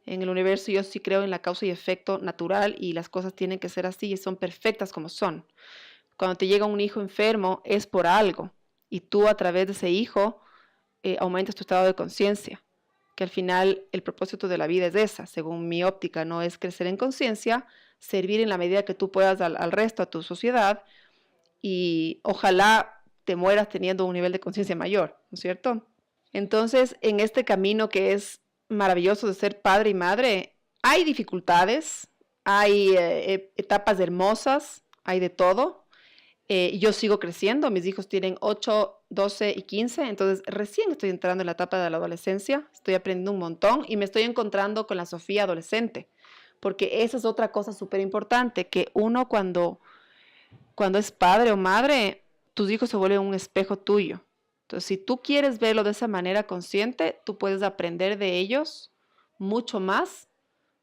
En el universo yo sí creo en la causa y efecto natural y las cosas tienen que ser así y son perfectas como son. Cuando te llega un hijo enfermo es por algo y tú a través de ese hijo aumentas tu estado de conciencia, que al final el propósito de la vida es esa, según mi óptica, no es crecer en conciencia, servir en la medida que tú puedas al resto, a tu sociedad, y ojalá te mueras teniendo un nivel de conciencia mayor, ¿no es cierto? Entonces, en este camino que es maravilloso de ser padre y madre, hay dificultades, hay etapas hermosas, hay de todo. Yo sigo creciendo, mis hijos tienen 8, 12 y 15, entonces recién estoy entrando en la etapa de la adolescencia, estoy aprendiendo un montón y me estoy encontrando con la Sofía adolescente, porque esa es otra cosa súper importante, que uno cuando es padre o madre, tus hijos se vuelven un espejo tuyo. Entonces, si tú quieres verlo de esa manera consciente, tú puedes aprender de ellos mucho más,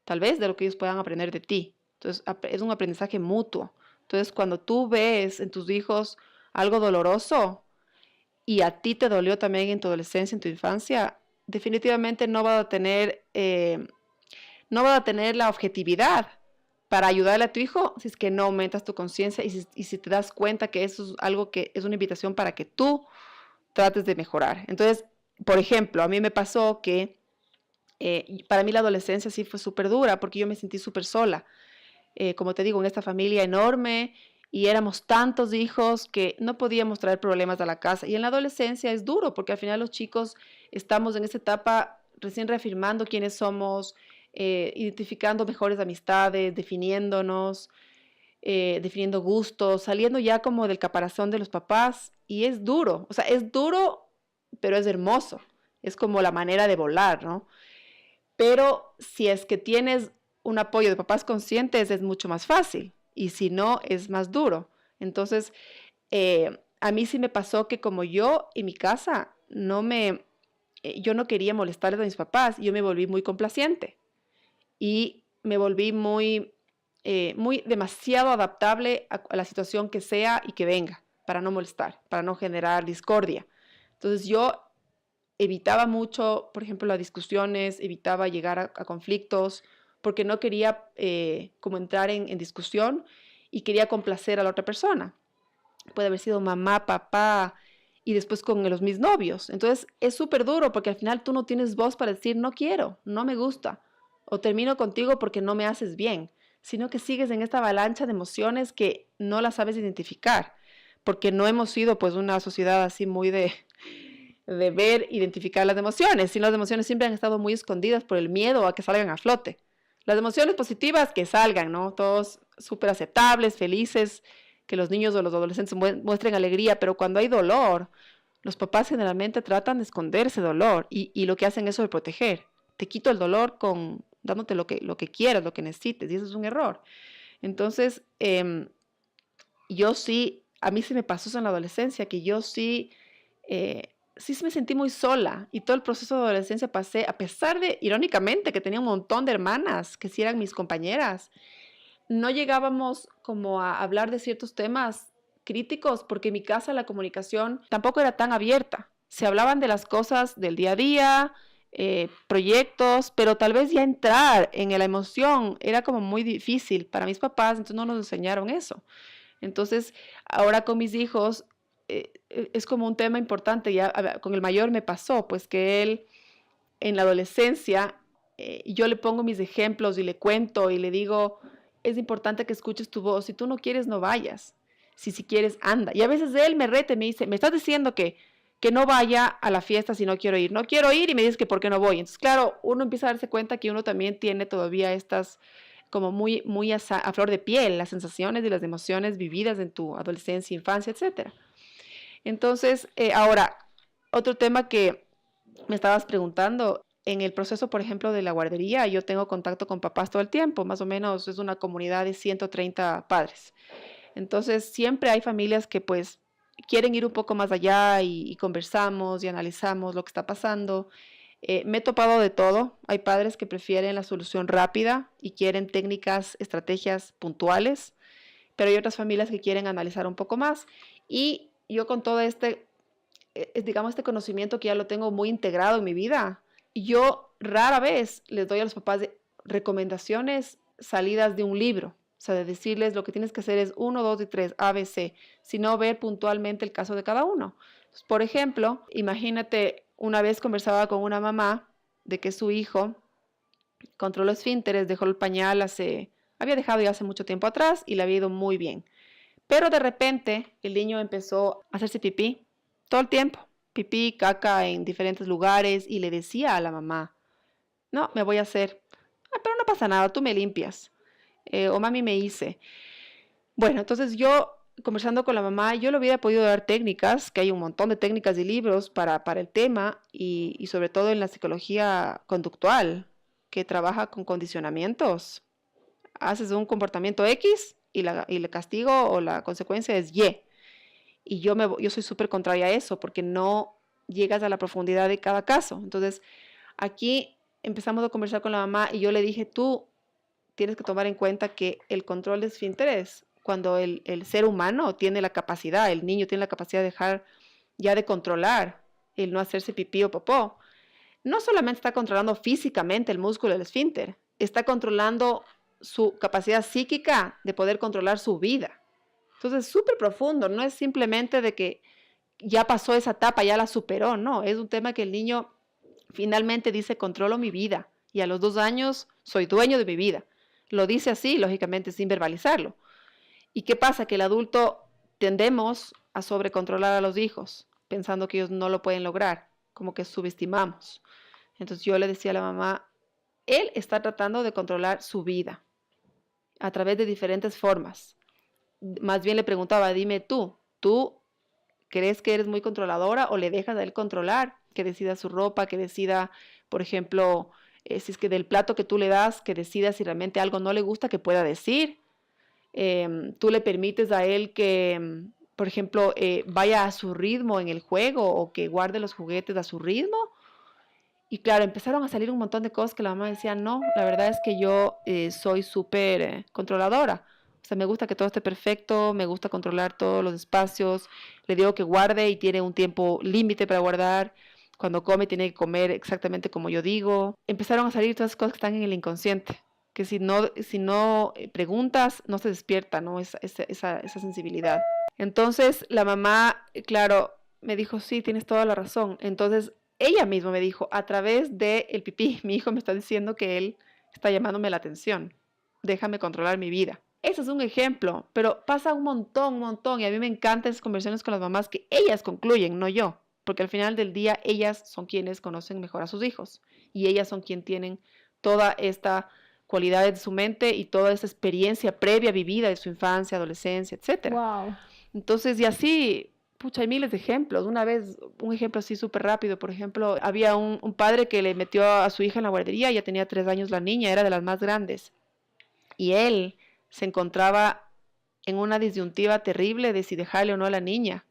tal vez, de lo que ellos puedan aprender de ti. Entonces, es un aprendizaje mutuo. Entonces, cuando tú ves en tus hijos algo doloroso y a ti te dolió también en tu adolescencia, en tu infancia, definitivamente no va a tener la objetividad para ayudarle a tu hijo si es que no aumentas tu conciencia y si te das cuenta que eso es algo que es una invitación para que tú trates de mejorar. Entonces, por ejemplo, a mí me pasó que para mí la adolescencia sí fue súper dura porque yo me sentí súper sola. Como te digo, en esta familia enorme y éramos tantos hijos que no podíamos traer problemas a la casa. Y en la adolescencia es duro porque al final los chicos estamos en esta etapa recién reafirmando quiénes somos, identificando mejores amistades, definiéndonos, definiendo gustos, saliendo ya como del caparazón de los papás. Y es duro, o sea, es duro, pero es hermoso. Es como la manera de volar, ¿no? Pero si es que tienes un apoyo de papás conscientes es mucho más fácil y si no es más duro. Entonces, a mí sí me pasó que como yo en mi casa yo no quería molestarles a mis papás, yo me volví muy complaciente y me volví muy demasiado adaptable a la situación que sea y que venga para no molestar, para no generar discordia. Entonces yo evitaba mucho, por ejemplo, las discusiones, evitaba llegar a conflictos, porque no quería como entrar en discusión y quería complacer a la otra persona. Puede haber sido mamá, papá y después con mis novios. Entonces es súper duro porque al final tú no tienes voz para decir no quiero, no me gusta o termino contigo porque no me haces bien, sino que sigues en esta avalancha de emociones que no las sabes identificar porque no hemos sido pues una sociedad así muy de ver, identificar las emociones, sino las emociones siempre han estado muy escondidas por el miedo a que salgan a flote. Las emociones positivas que salgan, ¿no? Todos súper aceptables, felices, que los niños o los adolescentes muestren alegría, pero cuando hay dolor, los papás generalmente tratan de esconder ese dolor y lo que hacen es sobreproteger. Te quito el dolor dándote lo que quieras, lo que necesites, y eso es un error. Entonces, yo sí, a mí se me pasó eso en la adolescencia, que yo sí me sentí muy sola y todo el proceso de adolescencia pasé, a pesar de, irónicamente, que tenía un montón de hermanas que sí eran mis compañeras, no llegábamos como a hablar de ciertos temas críticos porque en mi casa la comunicación tampoco era tan abierta. Se hablaban de las cosas del día a día, proyectos, pero tal vez ya entrar en la emoción era como muy difícil para mis papás, entonces no nos enseñaron eso. Entonces, ahora con mis hijos es como un tema importante. Ya con el mayor me pasó, pues que él en la adolescencia, yo le pongo mis ejemplos y le cuento y le digo, es importante que escuches tu voz. Si tú no quieres, no vayas. Si quieres, anda. Y a veces él me rete, me dice, me estás diciendo que no vaya a la fiesta si no quiero ir. No quiero ir y me dices que por qué no voy. Entonces, claro, uno empieza a darse cuenta que uno también tiene todavía estas como muy, muy a flor de piel, las sensaciones y las emociones vividas en tu adolescencia, infancia, etcétera. Entonces, ahora, otro tema que me estabas preguntando, en el proceso, por ejemplo, de la guardería, yo tengo contacto con papás todo el tiempo, más o menos es una comunidad de 130 padres. Entonces, siempre hay familias que pues quieren ir un poco más allá y conversamos y analizamos lo que está pasando. Me he topado de todo. Hay padres que prefieren la solución rápida y quieren técnicas, estrategias puntuales, pero hay otras familias que quieren analizar un poco más. Y yo con todo digamos, este conocimiento que ya lo tengo muy integrado en mi vida, yo rara vez les doy a los papás recomendaciones salidas de un libro. O sea, de decirles lo que tienes que hacer es 1, 2 y 3, A, B, C, sino ver puntualmente el caso de cada uno. Entonces, por ejemplo, imagínate, una vez conversaba con una mamá de que su hijo controló esfínteres, dejó el pañal había dejado ya hace mucho tiempo atrás y le había ido muy bien. Pero de repente el niño empezó a hacerse pipí todo el tiempo, pipí, caca en diferentes lugares y le decía a la mamá, no, me voy a hacer, pero no pasa nada, tú me limpias, o mami me hice. Bueno, entonces yo conversando con la mamá, yo le hubiera podido dar técnicas, que hay un montón de técnicas y libros para el tema y sobre todo en la psicología conductual, que trabaja con condicionamientos. Haces un comportamiento X y el castigo o la consecuencia es Y. Y yo soy súper contraria a eso porque no llegas a la profundidad de cada caso. Entonces, aquí empezamos a conversar con la mamá y yo le dije, tú tienes que tomar en cuenta que el control de esfínteres, cuando el ser humano tiene la capacidad, el niño tiene la capacidad de dejar ya de controlar el no hacerse pipí o popó, no solamente está controlando físicamente el músculo del esfínter, está controlando su capacidad psíquica de poder controlar su vida. Entonces es súper profundo, no es simplemente de que ya pasó esa etapa, ya la superó, no, es un tema que el niño finalmente dice, controlo mi vida y a los 2 años soy dueño de mi vida. Lo dice así, lógicamente, sin verbalizarlo. ¿Y qué pasa? Que el adulto tendemos a sobrecontrolar a los hijos, pensando que ellos no lo pueden lograr, como que subestimamos. Entonces yo le decía a la mamá, él está tratando de controlar su vida a través de diferentes formas. Más bien le preguntaba, dime ¿tú crees que eres muy controladora o le dejas a él controlar? Que decida su ropa, que decida, por ejemplo, si es que del plato que tú le das, que decida si realmente algo no le gusta, que pueda decir. Tú le permites a él que, por ejemplo, vaya a su ritmo en el juego o que guarde los juguetes a su ritmo. Y claro, empezaron a salir un montón de cosas que la mamá decía, no, la verdad es que yo soy súper controladora. O sea, me gusta que todo esté perfecto, me gusta controlar todos los espacios. Le digo que guarde y tiene un tiempo límite para guardar. Cuando come tiene que comer exactamente como yo digo. Empezaron a salir todas las cosas que están en el inconsciente, que si no preguntas, no se despierta, ¿no? Esa sensibilidad. Entonces la mamá, claro, me dijo, sí, tienes toda la razón. Entonces ella misma me dijo, a través del pipí, mi hijo me está diciendo que él está llamándome la atención. Déjame controlar mi vida. Ese es un ejemplo, pero pasa un montón. Y a mí me encantan esas conversaciones con las mamás que ellas concluyen, no yo. Porque al final del día, ellas son quienes conocen mejor a sus hijos. Y ellas son quienes tienen toda esta cualidad de su mente y toda esa experiencia previa vivida de su infancia, adolescencia, etc.
Wow.
Entonces, y así, pucha, hay miles de ejemplos. Una vez, un ejemplo así súper rápido, por ejemplo, había un padre que le metió a su hija en la guardería, ya tenía 3 años la niña, era de las más grandes. Y él se encontraba en una disyuntiva terrible de si dejarle o no a la niña,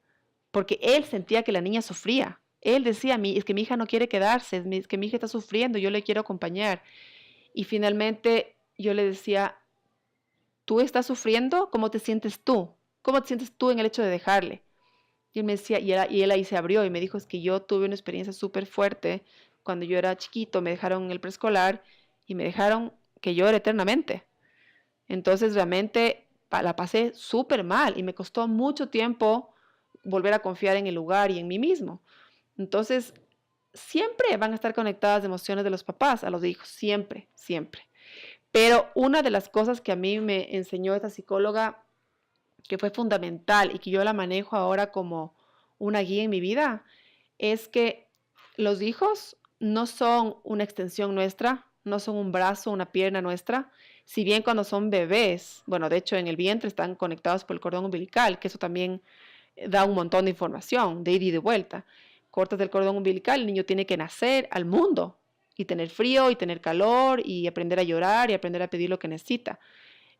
porque él sentía que la niña sufría. Él decía, es que mi hija no quiere quedarse, es que mi hija está sufriendo, yo le quiero acompañar. Y finalmente yo le decía, ¿tú estás sufriendo? ¿Cómo te sientes tú? ¿Cómo te sientes tú en el hecho de dejarle? Y él me decía, y él ahí se abrió y me dijo, es que yo tuve una experiencia súper fuerte cuando yo era chiquito, me dejaron en el preescolar y me dejaron que llore eternamente. Entonces realmente la pasé súper mal y me costó mucho tiempo volver a confiar en el lugar y en mí mismo. Entonces, siempre van a estar conectadas las emociones de los papás a los hijos, siempre. Pero una de las cosas que a mí me enseñó esta psicóloga, que fue fundamental y que yo la manejo ahora como una guía en mi vida, es que los hijos no son una extensión nuestra, no son un brazo, una pierna nuestra. Si bien cuando son bebés, bueno, de hecho en el vientre están conectados por el cordón umbilical, que eso también da un montón de información, de ida y de vuelta. Cortas del cordón umbilical, el niño tiene que nacer al mundo y tener frío y tener calor y aprender a llorar y aprender a pedir lo que necesita.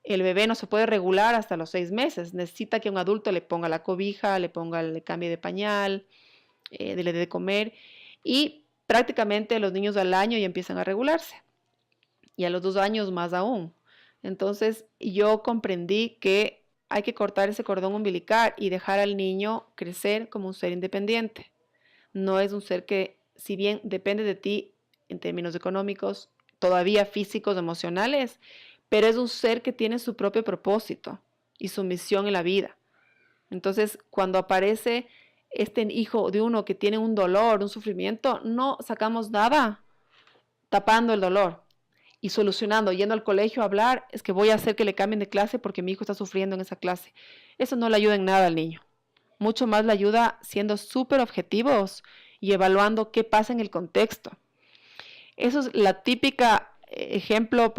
El bebé no se puede regular hasta los 6 meses, necesita que un adulto le ponga la cobija, le cambie de pañal, le dé de comer y prácticamente los niños al año ya empiezan a regularse y a los 2 años más aún. Entonces yo comprendí que hay que cortar ese cordón umbilical y dejar al niño crecer como un ser independiente. No es un ser que, si bien depende de ti en términos económicos, todavía físicos, emocionales, pero es un ser que tiene su propio propósito y su misión en la vida. Entonces, cuando aparece este hijo de uno que tiene un dolor, un sufrimiento, no sacamos nada tapando el dolor y solucionando, yendo al colegio a hablar, es que voy a hacer que le cambien de clase porque mi hijo está sufriendo en esa clase. Eso no le ayuda en nada al niño. Mucho más le ayuda siendo súper objetivos y evaluando qué pasa en el contexto. Eso es la típica ejemplo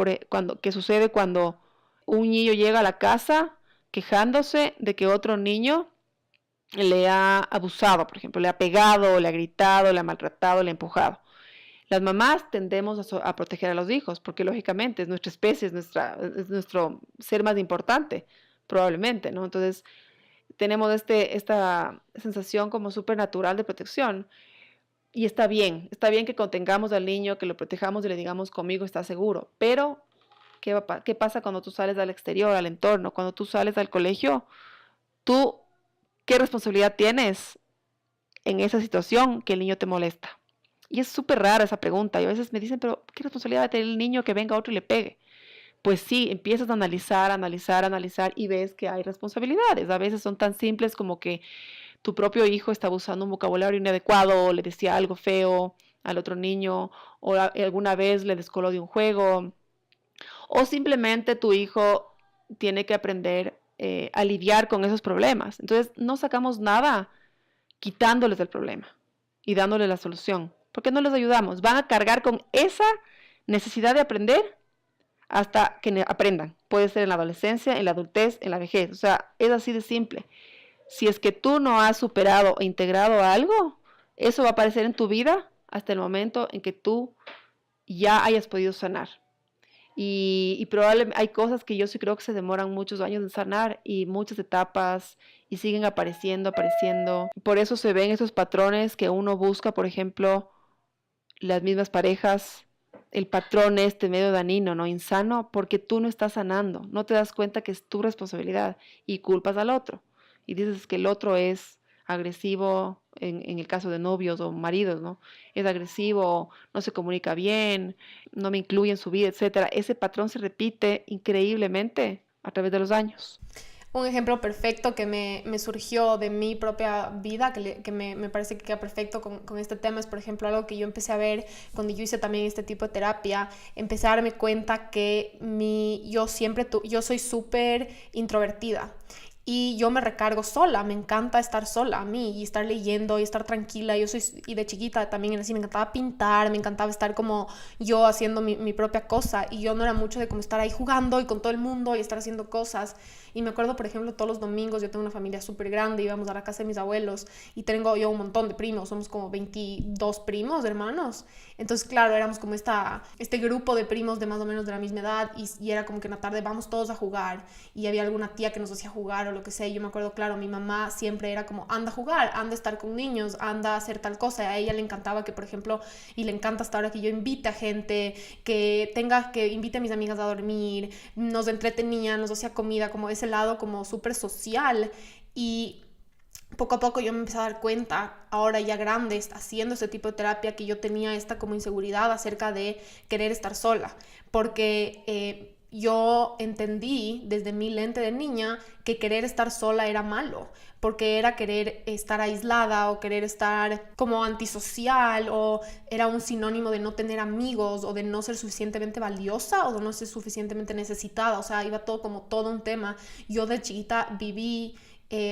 que sucede cuando un niño llega a la casa quejándose de que otro niño le ha abusado, por ejemplo, le ha pegado, le ha gritado, le ha maltratado, le ha empujado. Las mamás tendemos a proteger a los hijos porque lógicamente es nuestra especie, es nuestro ser más importante, probablemente, ¿no? Entonces tenemos esta sensación como súper natural de protección. Y está bien que contengamos al niño, que lo protejamos y le digamos conmigo está seguro. Pero, ¿qué pasa cuando tú sales al exterior, al entorno? Cuando tú sales al colegio, ¿tú qué responsabilidad tienes en esa situación que el niño te molesta? Y es súper rara esa pregunta. Y a veces me dicen, pero ¿qué responsabilidad va a tener el niño que venga otro y le pegue? Pues sí, empiezas a analizar y ves que hay responsabilidades. A veces son tan simples como que tu propio hijo estaba usando un vocabulario inadecuado, o le decía algo feo al otro niño, o alguna vez le descoló de un juego, o simplemente tu hijo tiene que aprender a lidiar con esos problemas. Entonces, no sacamos nada quitándoles el problema y dándoles la solución. ¿Por qué no les ayudamos? Van a cargar con esa necesidad de aprender hasta que aprendan. Puede ser en la adolescencia, en la adultez, en la vejez. O sea, es así de simple. Si es que tú no has superado e integrado algo, eso va a aparecer en tu vida hasta el momento en que tú ya hayas podido sanar. Y probablemente hay cosas que yo sí creo que se demoran muchos años en sanar y muchas etapas y siguen apareciendo. Por eso se ven esos patrones que uno busca, por ejemplo, las mismas parejas, el patrón medio dañino, ¿no? Insano, porque tú no estás sanando, no te das cuenta que es tu responsabilidad y culpas al otro. Y dices que el otro es agresivo, en el caso de novios o maridos, ¿no? Es agresivo, no se comunica bien, no me incluye en su vida, etc. Ese patrón se repite increíblemente a través de los años.
Un ejemplo perfecto que me surgió de mi propia vida, que me parece que queda perfecto con este tema, es por ejemplo algo que yo empecé a ver cuando yo hice también este tipo de terapia. Empecé a darme cuenta que yo soy súper introvertida. Y yo me recargo sola, me encanta estar sola a mí y estar leyendo y estar tranquila. Y de chiquita también así, me encantaba pintar, me encantaba estar como yo haciendo mi propia cosa. Y yo no era mucho de como estar ahí jugando y con todo el mundo y estar haciendo cosas. Y me acuerdo, por ejemplo, todos los domingos, yo tengo una familia súper grande, íbamos a la casa de mis abuelos y tengo yo un montón de primos, somos como 22 primos, hermanos. Entonces, claro, éramos como este grupo de primos de más o menos de la misma edad y era como que en la tarde vamos todos a jugar y había alguna tía que nos hacía jugar o lo que sea. Y yo me acuerdo, claro, mi mamá siempre era como, anda a jugar, anda a estar con niños, anda a hacer tal cosa. A ella le encantaba que, por ejemplo, y le encanta hasta ahora que yo invite a gente, que invite a mis amigas a dormir, nos entretenía, nos hacía comida, como ese lado como súper social. Y poco a poco yo me empecé a dar cuenta, ahora ya grande, haciendo este tipo de terapia, que yo tenía esta como inseguridad acerca de querer estar sola, porque yo entendí desde mi lente de niña que querer estar sola era malo, porque era querer estar aislada o querer estar como antisocial, o era un sinónimo de no tener amigos o de no ser suficientemente valiosa o de no ser suficientemente necesitada. O sea, iba todo como todo un tema. Yo de chiquita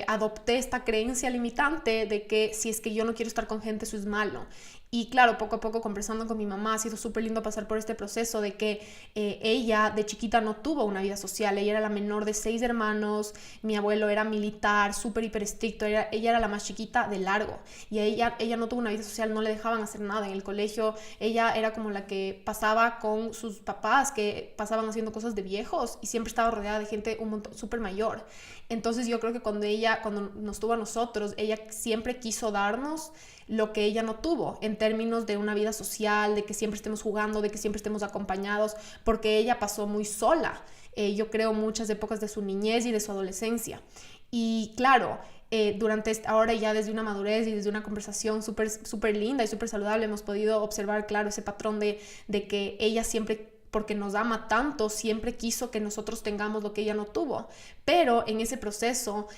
adopté esta creencia limitante de que si es que yo no quiero estar con gente, eso es malo. Y claro, poco a poco conversando con mi mamá, ha sido súper lindo pasar por este proceso de que ella de chiquita no tuvo una vida social. Ella era la menor de 6 hermanos, mi abuelo era militar, súper hiper estricto, ella era la más chiquita de largo. Y ella no tuvo una vida social, no le dejaban hacer nada en el colegio. Ella era como la que pasaba con sus papás, que pasaban haciendo cosas de viejos, y siempre estaba rodeada de gente un montón súper mayor. Entonces yo creo que cuando nos tuvo a nosotros, ella siempre quiso darnos lo que ella no tuvo en términos de una vida social, de que siempre estemos jugando, de que siempre estemos acompañados, porque ella pasó muy sola, yo creo, muchas épocas de su niñez y de su adolescencia. Y claro, ahora ya desde una madurez y desde una conversación súper linda y súper saludable, hemos podido observar, claro, ese patrón de que ella siempre, porque nos ama tanto, siempre quiso que nosotros tengamos lo que ella no tuvo. Pero en ese proceso,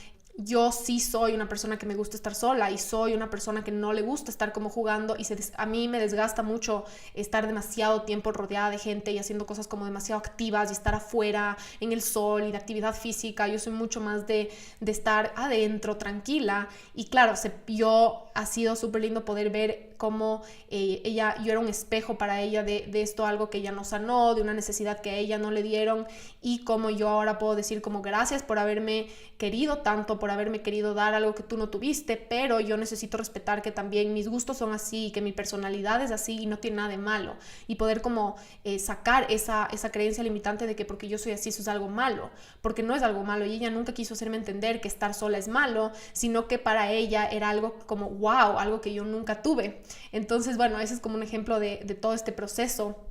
yo sí soy una persona que me gusta estar sola y soy una persona que no le gusta estar como jugando, y a mí me desgasta mucho estar demasiado tiempo rodeada de gente y haciendo cosas como demasiado activas y estar afuera en el sol y de actividad física. Yo soy mucho más de estar adentro, tranquila. Y claro, ha sido súper lindo poder ver cómo yo era un espejo para ella de esto, algo que ella no sanó, de una necesidad que a ella no le dieron, y cómo yo ahora puedo decir como gracias por haberme querido tanto, por haberme querido dar algo que tú no tuviste, pero yo necesito respetar que también mis gustos son así, que mi personalidad es así y no tiene nada de malo, y poder como sacar esa creencia limitante de que porque yo soy así eso es algo malo, porque no es algo malo. Y ella nunca quiso hacerme entender que estar sola es malo, sino que para ella era algo como wow, algo que yo nunca tuve. Entonces, bueno, ese es como un ejemplo de todo este proceso.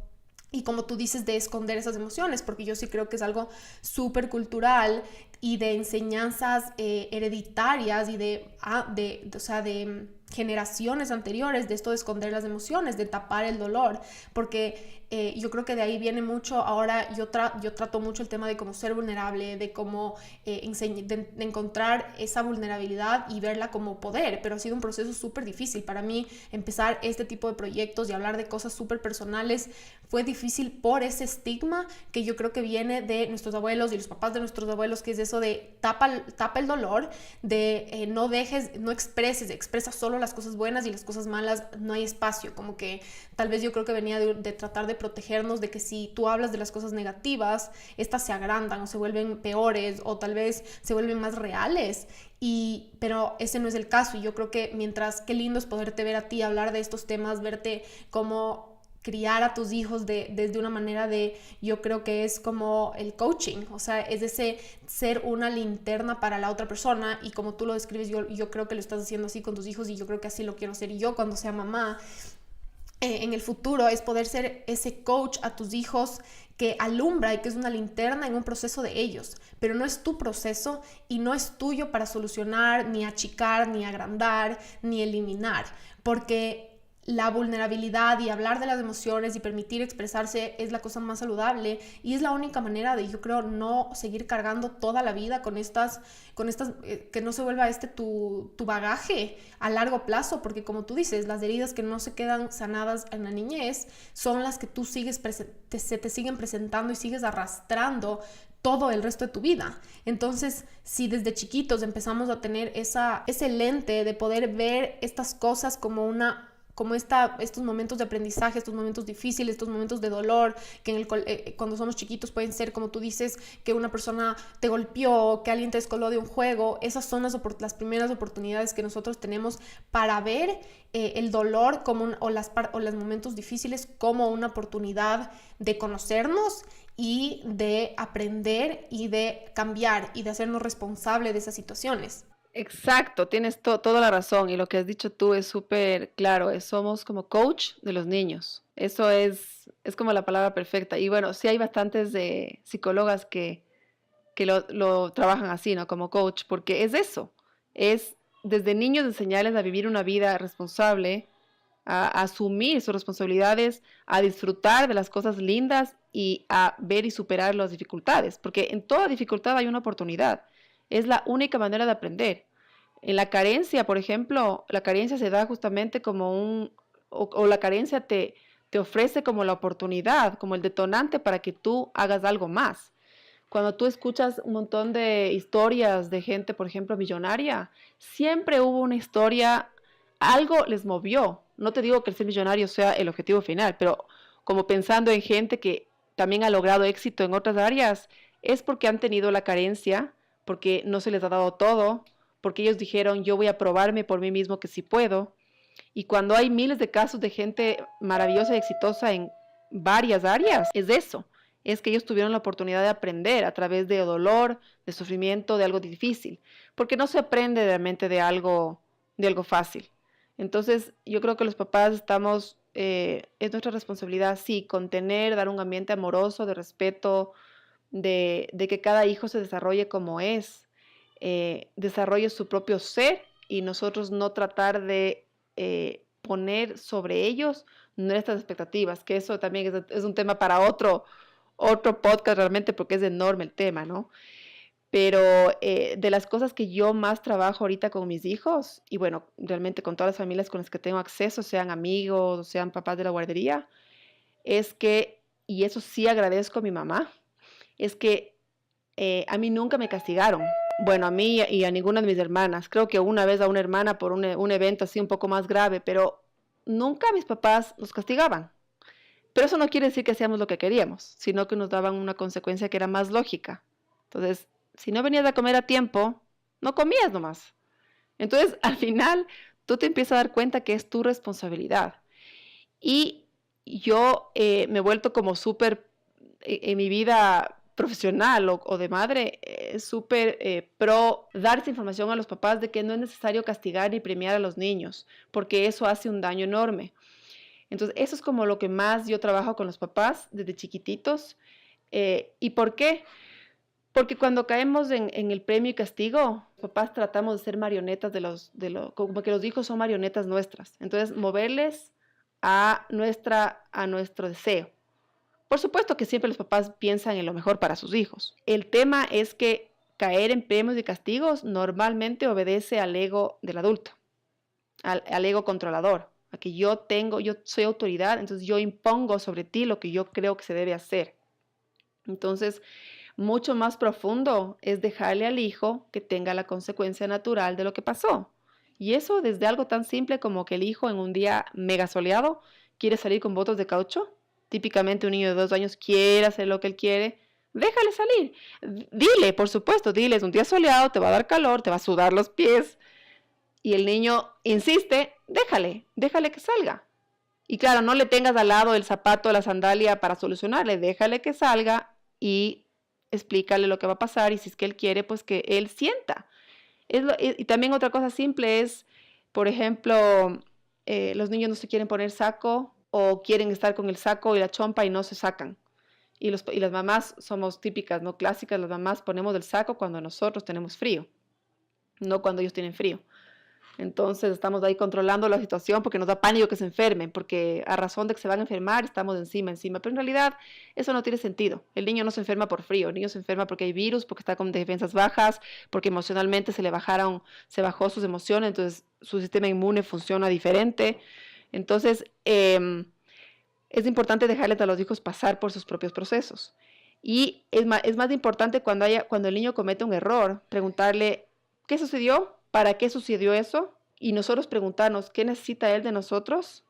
Y como tú dices, de esconder esas emociones, porque yo sí creo que es algo súper cultural y de enseñanzas hereditarias y de generaciones anteriores, de esto de esconder las emociones, de tapar el dolor, porque yo creo que de ahí viene mucho. Ahora yo trato mucho el tema de cómo ser vulnerable, de cómo de encontrar esa vulnerabilidad y verla como poder, pero ha sido un proceso súper difícil. Para mí empezar este tipo de proyectos y hablar de cosas súper personales fue difícil por ese estigma que yo creo que viene de nuestros abuelos y los papás de nuestros abuelos, que es eso de tapa el dolor, de no expreses, expresa solo las cosas buenas y las cosas malas no hay espacio. Como que tal vez yo creo que venía de tratar de protegernos de que si tú hablas de las cosas negativas, estas se agrandan o se vuelven peores o tal vez se vuelven más reales. Pero ese no es el caso, y yo creo que qué lindo es poderte ver a ti hablar de estos temas, verte cómo criar a tus hijos desde una manera yo creo que es como el coaching, o sea, es ese ser una linterna para la otra persona, y como tú lo describes, yo creo que lo estás haciendo así con tus hijos, y yo creo que así lo quiero hacer yo cuando sea mamá. En el futuro es poder ser ese coach a tus hijos que alumbra y que es una linterna en un proceso de ellos, pero no es tu proceso y no es tuyo para solucionar, ni achicar, ni agrandar, ni eliminar, porque la vulnerabilidad y hablar de las emociones y permitir expresarse es la cosa más saludable, y es la única manera de, yo creo, no seguir cargando toda la vida con estas que no se vuelva tu bagaje a largo plazo, porque como tú dices, las heridas que no se quedan sanadas en la niñez son las que tú se te siguen presentando y sigues arrastrando todo el resto de tu vida. Entonces, si desde chiquitos empezamos a tener ese lente de poder ver estas cosas como estos momentos de aprendizaje, estos momentos difíciles, estos momentos de dolor, que cuando somos chiquitos pueden ser, como tú dices, que una persona te golpeó, que alguien te descoló de un juego. Esas son las primeras oportunidades que nosotros tenemos para ver el dolor o los momentos difíciles como una oportunidad de conocernos y de aprender y de cambiar y de hacernos responsables de esas situaciones.
Exacto, tienes toda la razón, y lo que has dicho tú es súper claro, somos como coach de los niños. Eso es como la palabra perfecta. Y bueno, sí hay bastantes de psicólogas que lo trabajan así, ¿no? Como coach, porque es eso, es desde niños enseñarles a vivir una vida responsable, a asumir sus responsabilidades, a disfrutar de las cosas lindas y a ver y superar las dificultades, porque en toda dificultad hay una oportunidad. Es la única manera de aprender. En la carencia, por ejemplo, la carencia se da justamente como o la carencia te ofrece como la oportunidad, como el detonante para que tú hagas algo más. Cuando tú escuchas un montón de historias de gente, por ejemplo, millonaria, siempre hubo una historia, algo les movió. No te digo que el ser millonario sea el objetivo final, pero como pensando en gente que también ha logrado éxito en otras áreas, es porque han tenido la carencia, porque no se les ha dado todo, porque ellos dijeron, yo voy a probarme por mí mismo que sí puedo. Y cuando hay miles de casos de gente maravillosa y exitosa en varias áreas, es eso. Es que ellos tuvieron la oportunidad de aprender a través de dolor, de sufrimiento, de algo difícil, porque no se aprende realmente de algo fácil. Entonces, yo creo que los papás es nuestra responsabilidad, sí, contener, dar un ambiente amoroso, de respeto, de que cada hijo se desarrolle como es, desarrolle su propio ser, y nosotros no tratar de poner sobre ellos nuestras expectativas, que eso también es un tema para otro podcast realmente, porque es enorme el tema, ¿no? Pero de las cosas que yo más trabajo ahorita con mis hijos, y bueno, realmente con todas las familias con las que tengo acceso, sean amigos, sean papás de la guardería, es que, y eso sí agradezco a mi mamá, es que a mí nunca me castigaron. Bueno, a mí y a ninguna de mis hermanas. Creo que una vez a una hermana por un evento así un poco más grave, pero nunca mis papás nos castigaban. Pero eso no quiere decir que hacíamos lo que queríamos, sino que nos daban una consecuencia que era más lógica. Entonces, si no venías a comer a tiempo, no comías nomás. Entonces, al final, tú te empiezas a dar cuenta que es tu responsabilidad. Y yo me he vuelto como súper en mi vida profesional o de madre, súper pro dar esa información a los papás de que no es necesario castigar ni premiar a los niños, porque eso hace un daño enorme. Entonces, eso es como lo que más yo trabajo con los papás desde chiquititos. ¿Y por qué? Porque cuando caemos en el premio y castigo, los papás tratamos de ser marionetas como que los hijos son marionetas nuestras. Entonces, moverles a nuestro deseo. Por supuesto que siempre los papás piensan en lo mejor para sus hijos. El tema es que caer en premios y castigos normalmente obedece al ego del adulto, al ego controlador, a que yo soy autoridad, entonces yo impongo sobre ti lo que yo creo que se debe hacer. Entonces, mucho más profundo es dejarle al hijo que tenga la consecuencia natural de lo que pasó. Y eso desde algo tan simple como que el hijo en un día mega soleado quiere salir con botas de caucho. Típicamente un niño de 2 años quiere hacer lo que él quiere. Déjale salir. Dile, por supuesto, dile, es un día soleado, te va a dar calor, te va a sudar los pies. Y el niño insiste, déjale que salga. Y claro, no le tengas al lado el zapato o la sandalia para solucionarle, déjale que salga y explícale lo que va a pasar y si es que él quiere, pues que él sienta. Y también otra cosa simple es, por ejemplo, los niños no se quieren poner saco o quieren estar con el saco y la chompa y no se sacan. Y las mamás somos típicas, no clásicas, las mamás ponemos el saco cuando nosotros tenemos frío, no cuando ellos tienen frío. Entonces estamos ahí controlando la situación porque nos da pánico que se enfermen, porque a razón de que se van a enfermar estamos encima, pero en realidad eso no tiene sentido. El niño no se enferma por frío, el niño se enferma porque hay virus, porque está con defensas bajas, porque emocionalmente se bajó sus emociones, entonces su sistema inmune funciona diferente. Entonces es importante dejarles a los hijos pasar por sus propios procesos. Y es más importante cuando el niño comete un error, preguntarle, ¿qué sucedió? ¿Para qué sucedió eso? Y nosotros preguntarnos qué necesita él de nosotros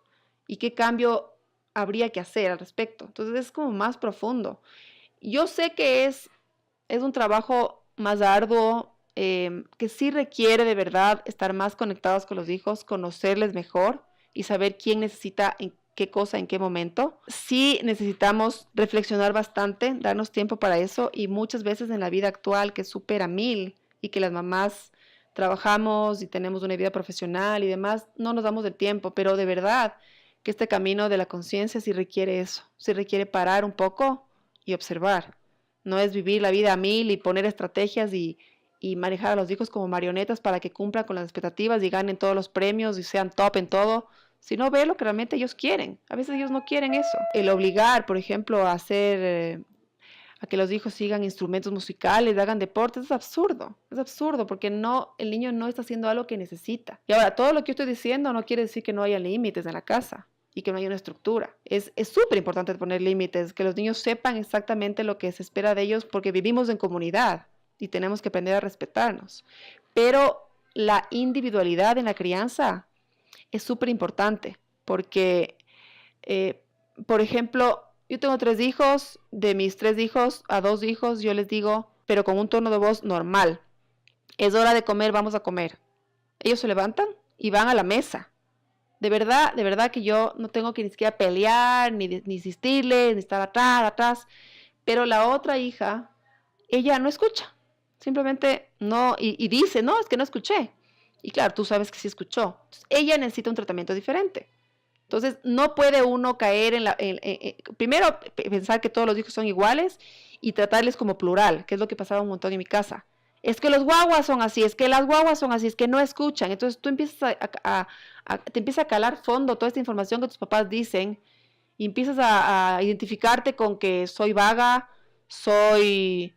y qué cambio habría que hacer al respecto. Entonces es como más profundo. Yo sé que es un trabajo más arduo, que sí requiere de verdad estar más conectados con los hijos, conocerles mejor y saber quién necesita en qué cosa, en qué momento. Sí necesitamos reflexionar bastante, darnos tiempo para eso y muchas veces en la vida actual que es súper a 1000 y que las mamás trabajamos y tenemos una vida profesional y demás, no nos damos el tiempo, pero de verdad que este camino de la conciencia sí requiere eso, sí requiere parar un poco y observar. No es vivir la vida a 1000 y poner estrategias y manejar a los hijos como marionetas para que cumplan con las expectativas y ganen todos los premios y sean top en todo, sino ver lo que realmente ellos quieren. A veces ellos no quieren eso. El obligar, por ejemplo, a que los hijos sigan instrumentos musicales, hagan deportes, es absurdo porque el niño no está haciendo algo que necesita. Y ahora, todo lo que yo estoy diciendo no quiere decir que no haya límites en la casa y que no haya una estructura. Es súper importante poner límites, que los niños sepan exactamente lo que se espera de ellos porque vivimos en comunidad y tenemos que aprender a respetarnos. Pero la individualidad en la crianza es súper importante porque, por ejemplo, yo tengo 3 hijos, de mis 3 hijos a 2 hijos yo les digo, pero con un tono de voz normal, es hora de comer, vamos a comer. Ellos se levantan y van a la mesa. De verdad que yo no tengo que ni siquiera pelear, ni insistirle, ni estar atrás, pero la otra hija, ella no escucha, simplemente no, y dice, no, es que no escuché. Y claro, tú sabes que sí escuchó. Entonces, ella necesita un tratamiento diferente. Entonces, no puede uno caer primero pensar que todos los hijos son iguales y tratarles como plural, que es lo que pasaba un montón en mi casa. Es que los guaguas son así, es que las guaguas son así, es que no escuchan. Entonces, tú empiezas te empieza a calar fondo toda esta información que tus papás dicen y empiezas a identificarte con que soy vaga, soy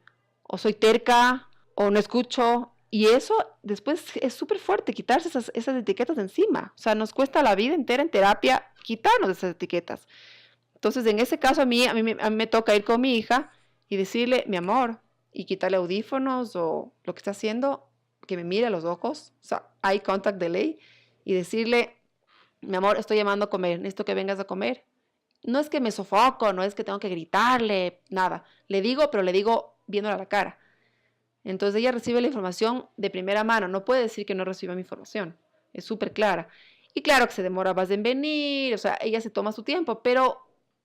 terca, o no escucho. Y eso después es súper fuerte, quitarse esas etiquetas de encima. O sea, nos cuesta la vida entera en terapia quitarnos esas etiquetas. Entonces, en ese caso, a mí me toca ir con mi hija y decirle, mi amor, y quitarle audífonos o lo que está haciendo, que me mire a los ojos, o sea, eye contact de ley, y decirle, mi amor, estoy llamando a comer, necesito que vengas a comer. No es que me sofoco, no es que tengo que gritarle, nada. Le digo, pero le digo viéndola a la cara. Entonces ella recibe la información de primera mano, no puede decir que no reciba mi información, es súper clara. Y claro que se demora más en venir, o sea, ella se toma su tiempo, pero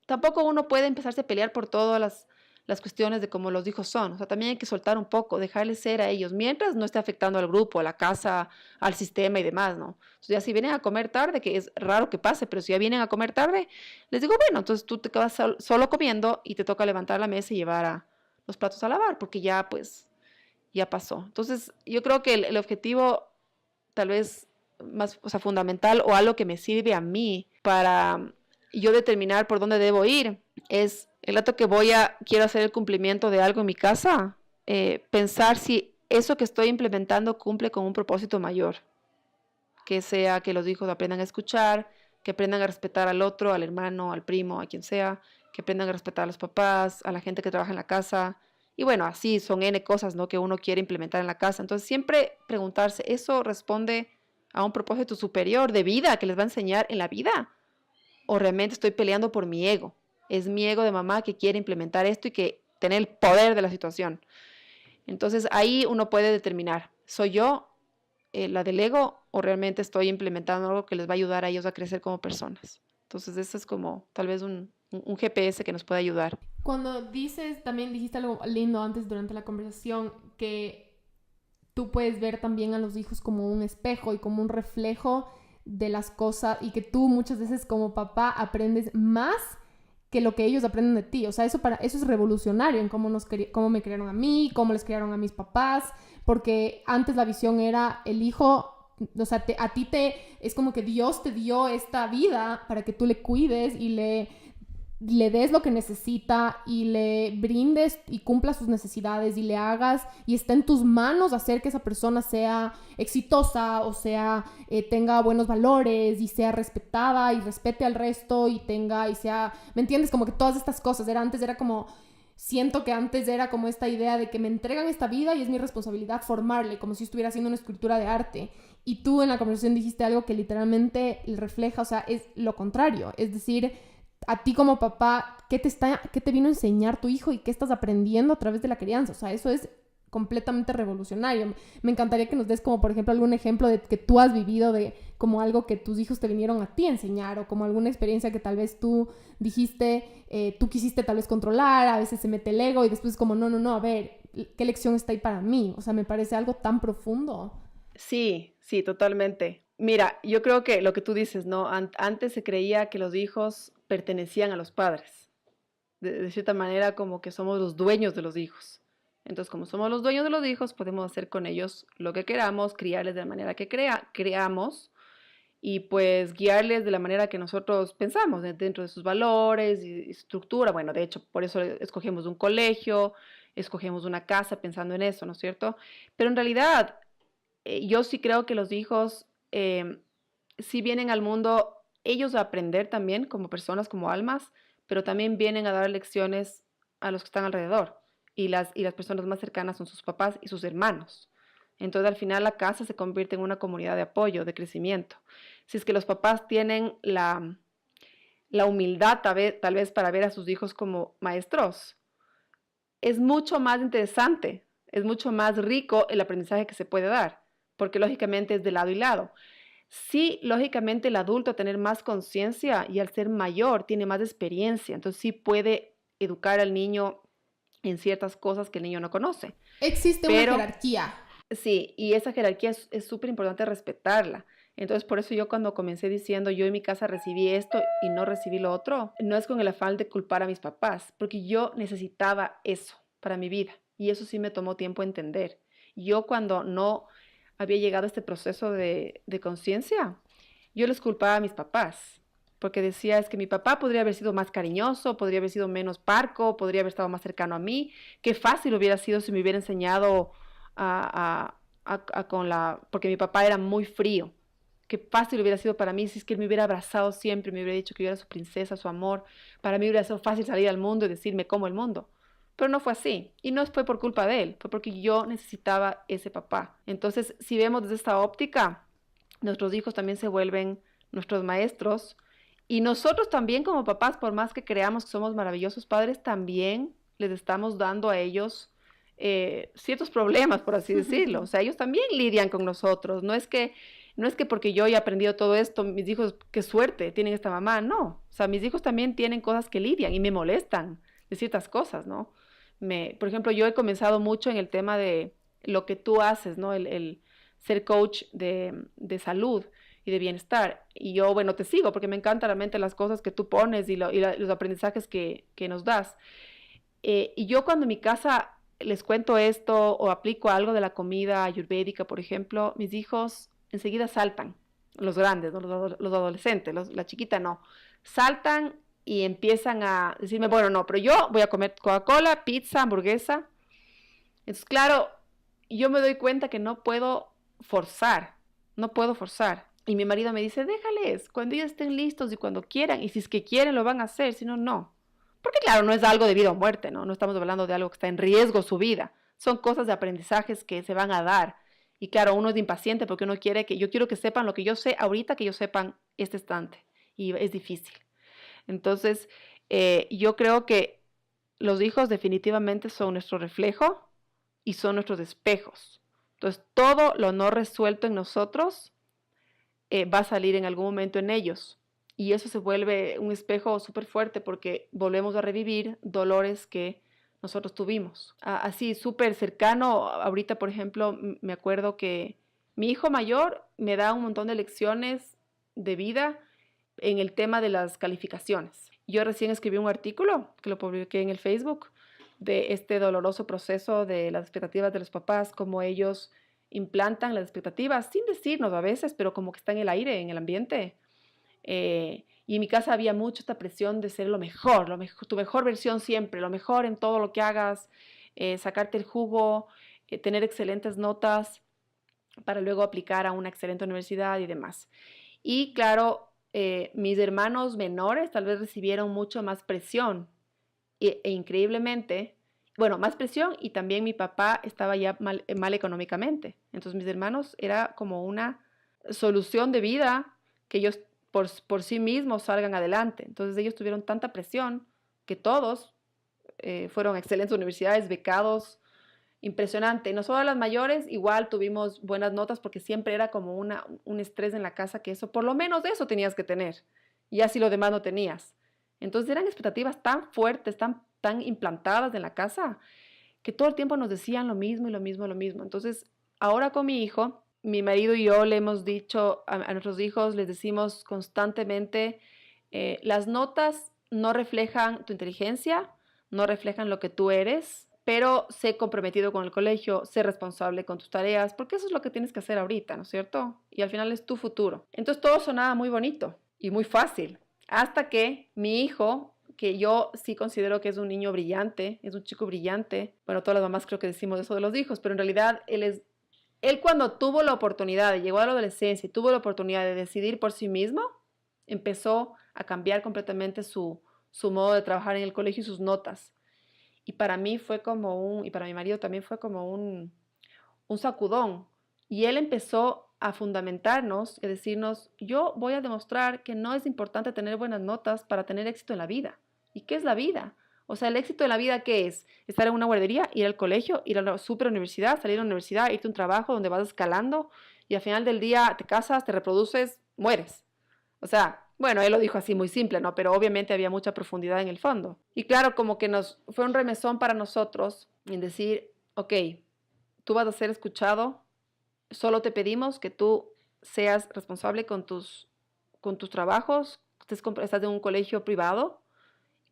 tampoco uno puede empezarse a pelear por todas las cuestiones de cómo los hijos son. O sea, también hay que soltar un poco, dejarles ser a ellos, mientras no esté afectando al grupo, a la casa, al sistema y demás, ¿no? Entonces ya si vienen a comer tarde, que es raro que pase, pero si ya vienen a comer tarde, les digo, bueno, entonces tú te quedas solo comiendo y te toca levantar la mesa y llevar a, los platos a lavar, porque ya pues ya pasó. Entonces yo creo que el objetivo tal vez más, o sea, fundamental, o algo que me sirve a mí para yo determinar por dónde debo ir, es el rato que quiero hacer el cumplimiento de algo en mi casa, pensar si eso que estoy implementando cumple con un propósito mayor, que sea que los hijos aprendan a escuchar, que aprendan a respetar al otro, al hermano, al primo, a quien sea, que aprendan a respetar a los papás, a la gente que trabaja en la casa. Y bueno, así son N cosas, ¿no?, que uno quiere implementar en la casa. Entonces siempre preguntarse, ¿eso responde a un propósito superior de vida que les va a enseñar en la vida? ¿O realmente estoy peleando por mi ego? Es mi ego de mamá que quiere implementar esto y que tener el poder de la situación. Entonces ahí uno puede determinar, ¿soy yo la del ego o realmente estoy implementando algo que les va a ayudar a ellos a crecer como personas? Entonces eso es como tal vez un GPS que nos puede ayudar.
Cuando también dijiste algo lindo antes durante la conversación, que tú puedes ver también a los hijos como un espejo y como un reflejo de las cosas, y que tú muchas veces como papá aprendes más que lo que ellos aprenden de ti. O sea, eso es revolucionario en cómo me criaron a mí, cómo les criaron a mis papás, porque antes la visión era el hijo, o sea, es como que Dios te dio esta vida para que tú le cuides y le des lo que necesita y le brindes y cumpla sus necesidades y le hagas, y está en tus manos hacer que esa persona sea exitosa, o sea, tenga buenos valores y sea respetada y respete al resto y sea, ¿me entiendes? Como que todas estas cosas, siento que antes era como esta idea de que me entregan esta vida y es mi responsabilidad formarle, como si estuviera haciendo una escultura de arte. Y tú en la conversación dijiste algo que literalmente refleja, o sea, es lo contrario, es decir, a ti como papá, ¿qué te vino a enseñar tu hijo y qué estás aprendiendo a través de la crianza? O sea, eso es completamente revolucionario. Me encantaría que nos des como, por ejemplo, algún ejemplo de que tú has vivido de como algo que tus hijos te vinieron a ti a enseñar, o como alguna experiencia que tal vez tú dijiste, tú quisiste tal vez controlar, a veces se mete el ego y después como, no, a ver, ¿qué lección está ahí para mí? O sea, me parece algo tan profundo.
Sí, totalmente. Mira, yo creo que lo que tú dices, ¿no? Antes se creía que los hijos pertenecían a los padres. De cierta manera, como que somos los dueños de los hijos. Entonces, como somos los dueños de los hijos, podemos hacer con ellos lo que queramos, criarles de la manera que creamos y pues guiarles de la manera que nosotros pensamos, dentro de sus valores y estructura. Bueno, de hecho, por eso escogemos un colegio, escogemos una casa pensando en eso, ¿no es cierto? Pero en realidad, yo sí creo que los hijos sí vienen al mundo ellos a aprender también como personas, como almas, pero también vienen a dar lecciones a los que están alrededor. Y las personas más cercanas son sus papás y sus hermanos. Entonces, al final, la casa se convierte en una comunidad de apoyo, de crecimiento. Si es que los papás tienen la humildad, tal vez para ver a sus hijos como maestros, es mucho más interesante, es mucho más rico el aprendizaje que se puede dar, porque lógicamente es de lado y lado. Sí, lógicamente el adulto a tener más conciencia y al ser mayor tiene más experiencia, entonces sí puede educar al niño en ciertas cosas que el niño no conoce.
Existe una jerarquía.
Sí, y esa jerarquía es súper importante respetarla. Entonces, por eso yo cuando comencé diciendo, yo en mi casa recibí esto y no recibí lo otro, no es con el afán de culpar a mis papás, porque yo necesitaba eso para mi vida. Y eso sí me tomó tiempo entender. Yo cuando no había llegado a este proceso de conciencia, yo les culpaba a mis papás, porque decía, es que mi papá podría haber sido más cariñoso, podría haber sido menos parco, podría haber estado más cercano a mí. Qué fácil hubiera sido si me hubiera enseñado porque mi papá era muy frío. Qué fácil hubiera sido para mí si es que él me hubiera abrazado siempre, me hubiera dicho que yo era su princesa, su amor. Para mí hubiera sido fácil salir al mundo y decirme cómo el mundo. Pero no fue así. Y no fue por culpa de él, fue porque yo necesitaba ese papá. Entonces, si vemos desde esta óptica, nuestros hijos también se vuelven nuestros maestros. Y nosotros también como papás, por más que creamos que somos maravillosos padres, también les estamos dando a ellos ciertos problemas, por así decirlo. O sea, ellos también lidian con nosotros. No es que porque yo haya aprendido todo esto, mis hijos, qué suerte, tienen esta mamá. No. O sea, mis hijos también tienen cosas que lidian y me molestan de ciertas cosas, ¿no? Por ejemplo, yo he comenzado mucho en el tema de lo que tú haces, ¿no? El ser coach de salud y de bienestar. Y yo, bueno, te sigo porque me encantan realmente las cosas que tú pones y los aprendizajes que nos das. Y yo cuando en mi casa les cuento esto o aplico algo de la comida ayurvédica, por ejemplo, mis hijos enseguida saltan, los grandes, ¿no? Los adolescentes, la chiquita no, saltan y empiezan a decirme, bueno, no, pero yo voy a comer Coca-Cola, pizza, hamburguesa. Entonces, claro, yo me doy cuenta que no puedo forzar. Y mi marido me dice, déjales, cuando ellos estén listos y cuando quieran, y si es que quieren lo van a hacer, si no, no. Porque claro, no es algo de vida o muerte, ¿no? No estamos hablando de algo que está en riesgo su vida. Son cosas de aprendizajes que se van a dar. Y claro, uno es impaciente porque uno quiere yo quiero que sepan lo que yo sé ahorita, que ellos sepan este instante. Y es difícil. Entonces, yo creo que los hijos definitivamente son nuestro reflejo y son nuestros espejos. Entonces, todo lo no resuelto en nosotros va a salir en algún momento en ellos. Y eso se vuelve un espejo súper fuerte porque volvemos a revivir dolores que nosotros tuvimos. Así, súper cercano, ahorita, por ejemplo, me acuerdo que mi hijo mayor me da un montón de lecciones de vida en el tema de las calificaciones. Yo recién escribí un artículo que lo publiqué en el Facebook de este doloroso proceso de las expectativas de los papás, cómo ellos implantan las expectativas sin decirnos a veces, pero como que está en el aire, en el ambiente. Y en mi casa había mucho esta presión de ser lo mejor, tu mejor versión siempre, lo mejor en todo lo que hagas, sacarte el jugo, tener excelentes notas para luego aplicar a una excelente universidad y demás. Y claro, mis hermanos menores tal vez recibieron mucho más presión e increíblemente, bueno, más presión, y también mi papá estaba ya mal económicamente. Entonces mis hermanos era como una solución de vida que ellos por sí mismos salgan adelante. Entonces ellos tuvieron tanta presión que todos fueron a excelentes universidades, becados, impresionante. Nosotros las mayores igual tuvimos buenas notas porque siempre era como un estrés en la casa que eso, por lo menos eso tenías que tener. Y así lo demás no tenías. Entonces eran expectativas tan fuertes, tan implantadas en la casa, que todo el tiempo nos decían lo mismo y lo mismo, lo mismo. Entonces ahora con mi hijo, mi marido y yo le hemos dicho a nuestros hijos, les decimos constantemente, las notas no reflejan tu inteligencia, no reflejan lo que tú eres, pero sé comprometido con el colegio, sé responsable con tus tareas, porque eso es lo que tienes que hacer ahorita, ¿no es cierto? Y al final es tu futuro. Entonces todo sonaba muy bonito y muy fácil, hasta que mi hijo, que yo sí considero que es un niño brillante, es un chico brillante, bueno, todas las mamás creo que decimos eso de los hijos, pero en realidad él cuando tuvo la oportunidad, llegó a la adolescencia y tuvo la oportunidad de decidir por sí mismo, empezó a cambiar completamente su modo de trabajar en el colegio y sus notas. Y para mí fue y para mi marido también fue como un sacudón. Y él empezó a fundamentarnos y decirnos, yo voy a demostrar que no es importante tener buenas notas para tener éxito en la vida. ¿Y qué es la vida? O sea, el éxito de la vida, ¿qué es? Estar en una guardería, ir al colegio, ir a la super universidad, salir a la universidad, irte a un trabajo donde vas escalando y al final del día te casas, te reproduces, mueres. O sea, bueno, él lo dijo así muy simple, ¿no? Pero obviamente había mucha profundidad en el fondo. Y claro, como que fue un remesón para nosotros en decir, ok, tú vas a ser escuchado, solo te pedimos que tú seas responsable con tus trabajos, estás en un colegio privado,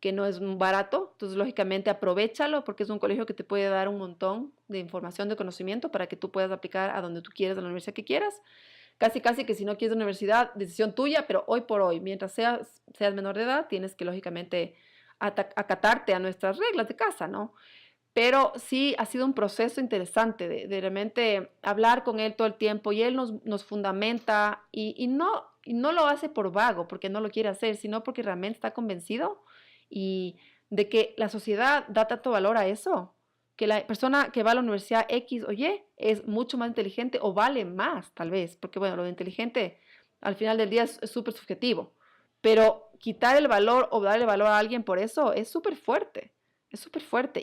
que no es barato, entonces lógicamente aprovéchalo porque es un colegio que te puede dar un montón de información, de conocimiento para que tú puedas aplicar a donde tú quieras, a la universidad que quieras. Casi que si no quieres universidad, decisión tuya, pero hoy por hoy, mientras seas menor de edad, tienes que lógicamente acatarte a nuestras reglas de casa, ¿no? Pero sí ha sido un proceso interesante de realmente hablar con él todo el tiempo y él nos fundamenta y no lo hace por vago, porque no lo quiere hacer, sino porque realmente está convencido y de que la sociedad da tanto valor a eso, que la persona que va a la universidad X o Y es mucho más inteligente o vale más, tal vez, porque bueno, lo de inteligente al final del día es súper subjetivo, pero quitar el valor o darle valor a alguien por eso es súper fuerte,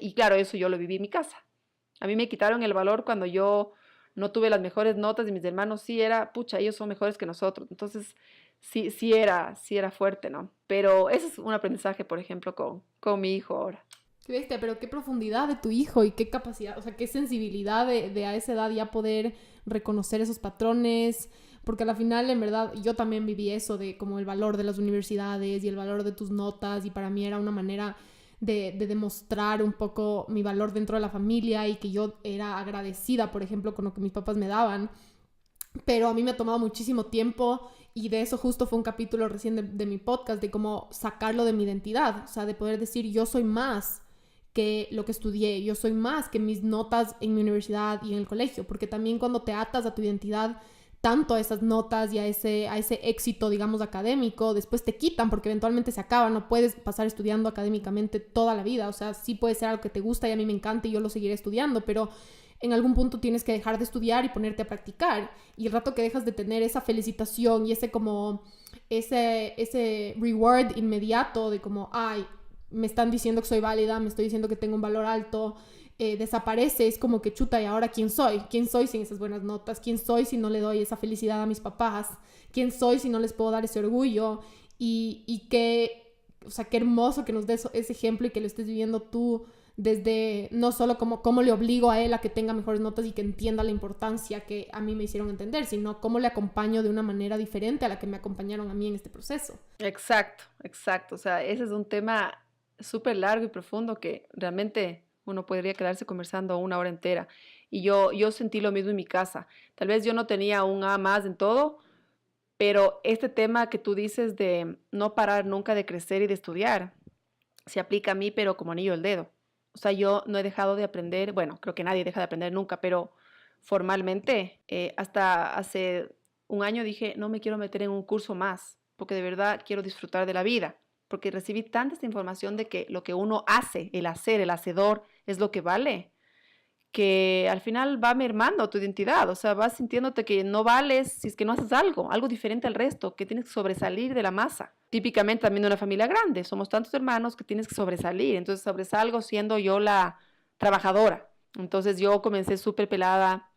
y claro, eso yo lo viví en mi casa. A mí me quitaron el valor cuando yo no tuve las mejores notas y mis hermanos sí pucha, ellos son mejores que nosotros, entonces sí era fuerte, ¿no? Pero ese es un aprendizaje, por ejemplo, con mi hijo ahora.
Qué bestia, pero qué profundidad de tu hijo y qué capacidad, o sea, qué sensibilidad de a esa edad ya poder reconocer esos patrones, porque al final, en verdad, yo también viví eso de como el valor de las universidades y el valor de tus notas, y para mí era una manera de demostrar un poco mi valor dentro de la familia y que yo era agradecida, por ejemplo, con lo que mis papás me daban. Pero a mí me ha tomado muchísimo tiempo y de eso justo fue un capítulo recién de mi podcast, de cómo sacarlo de mi identidad, o sea, de poder decir yo soy más que lo que estudié, yo soy más que mis notas en mi universidad y en el colegio, porque también cuando te atas a tu identidad tanto a esas notas y a ese éxito, digamos, académico, después te quitan porque eventualmente se acaba, no puedes pasar estudiando académicamente toda la vida, o sea, sí puede ser algo que te gusta y a mí me encanta y yo lo seguiré estudiando, pero en algún punto tienes que dejar de estudiar y ponerte a practicar, y el rato que dejas de tener esa felicitación y ese reward inmediato de como, ay, me están diciendo que soy válida, me estoy diciendo que tengo un valor alto, desaparece, es como que chuta, ¿y ahora quién soy? ¿Quién soy sin esas buenas notas? ¿Quién soy si no le doy esa felicidad a mis papás? ¿Quién soy si no les puedo dar ese orgullo? Y qué, o sea, qué hermoso que nos des ese ejemplo y que lo estés viviendo tú desde, no solo cómo le obligo a él a que tenga mejores notas y que entienda la importancia que a mí me hicieron entender, sino cómo le acompaño de una manera diferente a la que me acompañaron a mí en este proceso.
Exacto, exacto. O sea, ese es un tema súper largo y profundo que realmente uno podría quedarse conversando 1 hora entera. Y yo sentí lo mismo en mi casa. Tal vez yo no tenía un A más en todo, pero este tema que tú dices de no parar nunca de crecer y de estudiar, se aplica a mí, pero como anillo al dedo. O sea, yo no he dejado de aprender, bueno, creo que nadie deja de aprender nunca, pero formalmente, hasta hace un año dije, no me quiero meter en un curso más, porque de verdad quiero disfrutar de la vida, porque recibí tanta esta información de que lo que uno hace, el hacer, el hacedor, es lo que vale, que al final va mermando tu identidad, o sea, vas sintiéndote que no vales si es que no haces algo diferente al resto, que tienes que sobresalir de la masa. Típicamente también de una familia grande, somos tantos hermanos que tienes que sobresalir, entonces sobresalgo siendo yo la trabajadora. Entonces yo comencé súper pelada,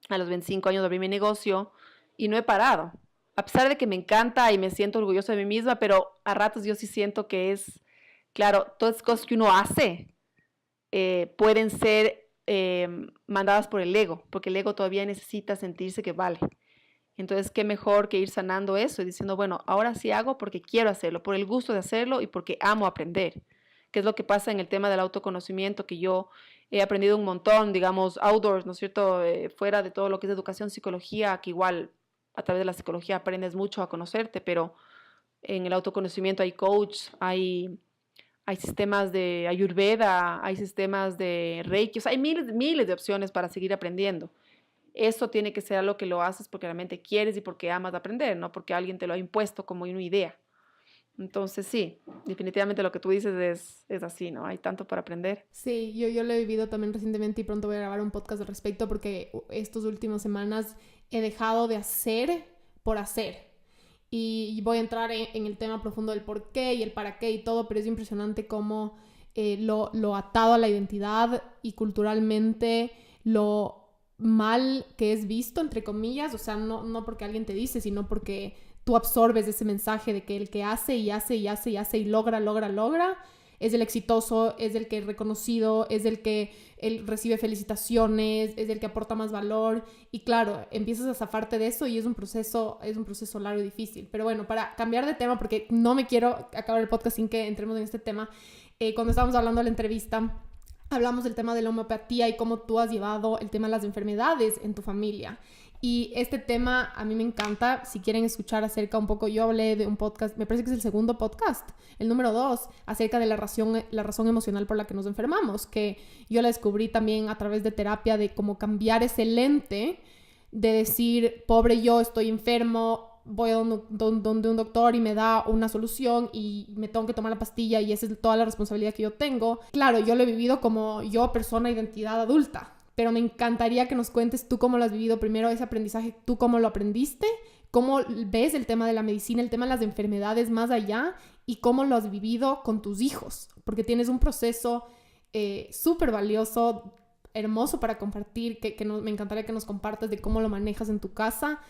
a los 25 años abrí mi negocio y no he parado. A pesar de que me encanta y me siento orgullosa de mí misma, pero a ratos yo sí siento que es, claro, todas las cosas que uno hace pueden ser mandadas por el ego, porque el ego todavía necesita sentirse que vale. Entonces, qué mejor que ir sanando eso y diciendo, bueno, ahora sí hago porque quiero hacerlo, por el gusto de hacerlo y porque amo aprender, que es lo que pasa en el tema del autoconocimiento, que yo he aprendido un montón, digamos, outdoors, ¿no es cierto?, fuera de todo lo que es educación, psicología, que igual a través de la psicología aprendes mucho a conocerte, pero en el autoconocimiento hay coach, hay sistemas de Ayurveda, hay sistemas de Reiki, o sea, hay miles de opciones para seguir aprendiendo. Eso tiene que ser algo que lo haces porque realmente quieres y porque amas aprender, no porque alguien te lo ha impuesto como una idea. Entonces, sí, definitivamente lo que tú dices es así, ¿no? Hay tanto para aprender.
Sí, yo lo he vivido también recientemente y pronto voy a grabar un podcast al respecto porque estas últimas semanas he dejado de hacer por hacer. Y voy a entrar en el tema profundo del por qué y el para qué y todo, pero es impresionante cómo lo atado a la identidad y culturalmente lo mal que es visto, entre comillas, o sea, no porque alguien te dice, sino porque tú absorbes ese mensaje de que el que hace y hace y hace y hace y logra, es el exitoso, es el que es reconocido, es el que él recibe felicitaciones, es el que aporta más valor. Y claro, empiezas a zafarte de eso y es un proceso largo y difícil. Pero bueno, para cambiar de tema, porque no me quiero acabar el podcast sin que entremos en este tema, cuando estábamos hablando de la entrevista, hablamos del tema de la homeopatía y cómo tú has llevado el tema de las enfermedades en tu familia. Y este tema a mí me encanta. Si quieren escuchar acerca un poco, yo hablé de un podcast, me parece que es el segundo podcast, el número 2, acerca de la razón emocional por la que nos enfermamos, que yo la descubrí también a través de terapia, de cómo cambiar ese lente de decir, pobre yo, estoy enfermo, voy a donde un doctor y me da una solución y me tengo que tomar la pastilla y esa es toda la responsabilidad que yo tengo. Claro, yo lo he vivido como yo, persona, identidad adulta, pero me encantaría que nos cuentes tú cómo lo has vivido primero, ese aprendizaje, tú cómo lo aprendiste, cómo ves el tema de la medicina, el tema de las enfermedades más allá y cómo lo has vivido con tus hijos, porque tienes un proceso súper valioso, hermoso para compartir, me encantaría que nos compartas de cómo lo manejas en tu casa,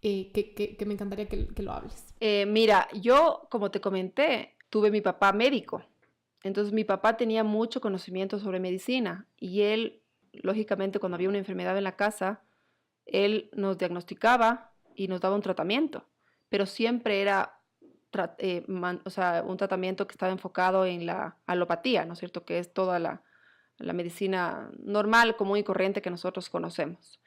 que me encantaría que lo hables.
Mira, yo, como te comenté, tuve mi papá médico, entonces mi papá tenía mucho conocimiento sobre medicina y él, lógicamente, cuando había una enfermedad en la casa, él nos diagnosticaba y nos daba un tratamiento, pero siempre era o sea, un tratamiento que estaba enfocado en la alopatía, ¿no es cierto? Que es toda la medicina normal, común y corriente que nosotros conocemos.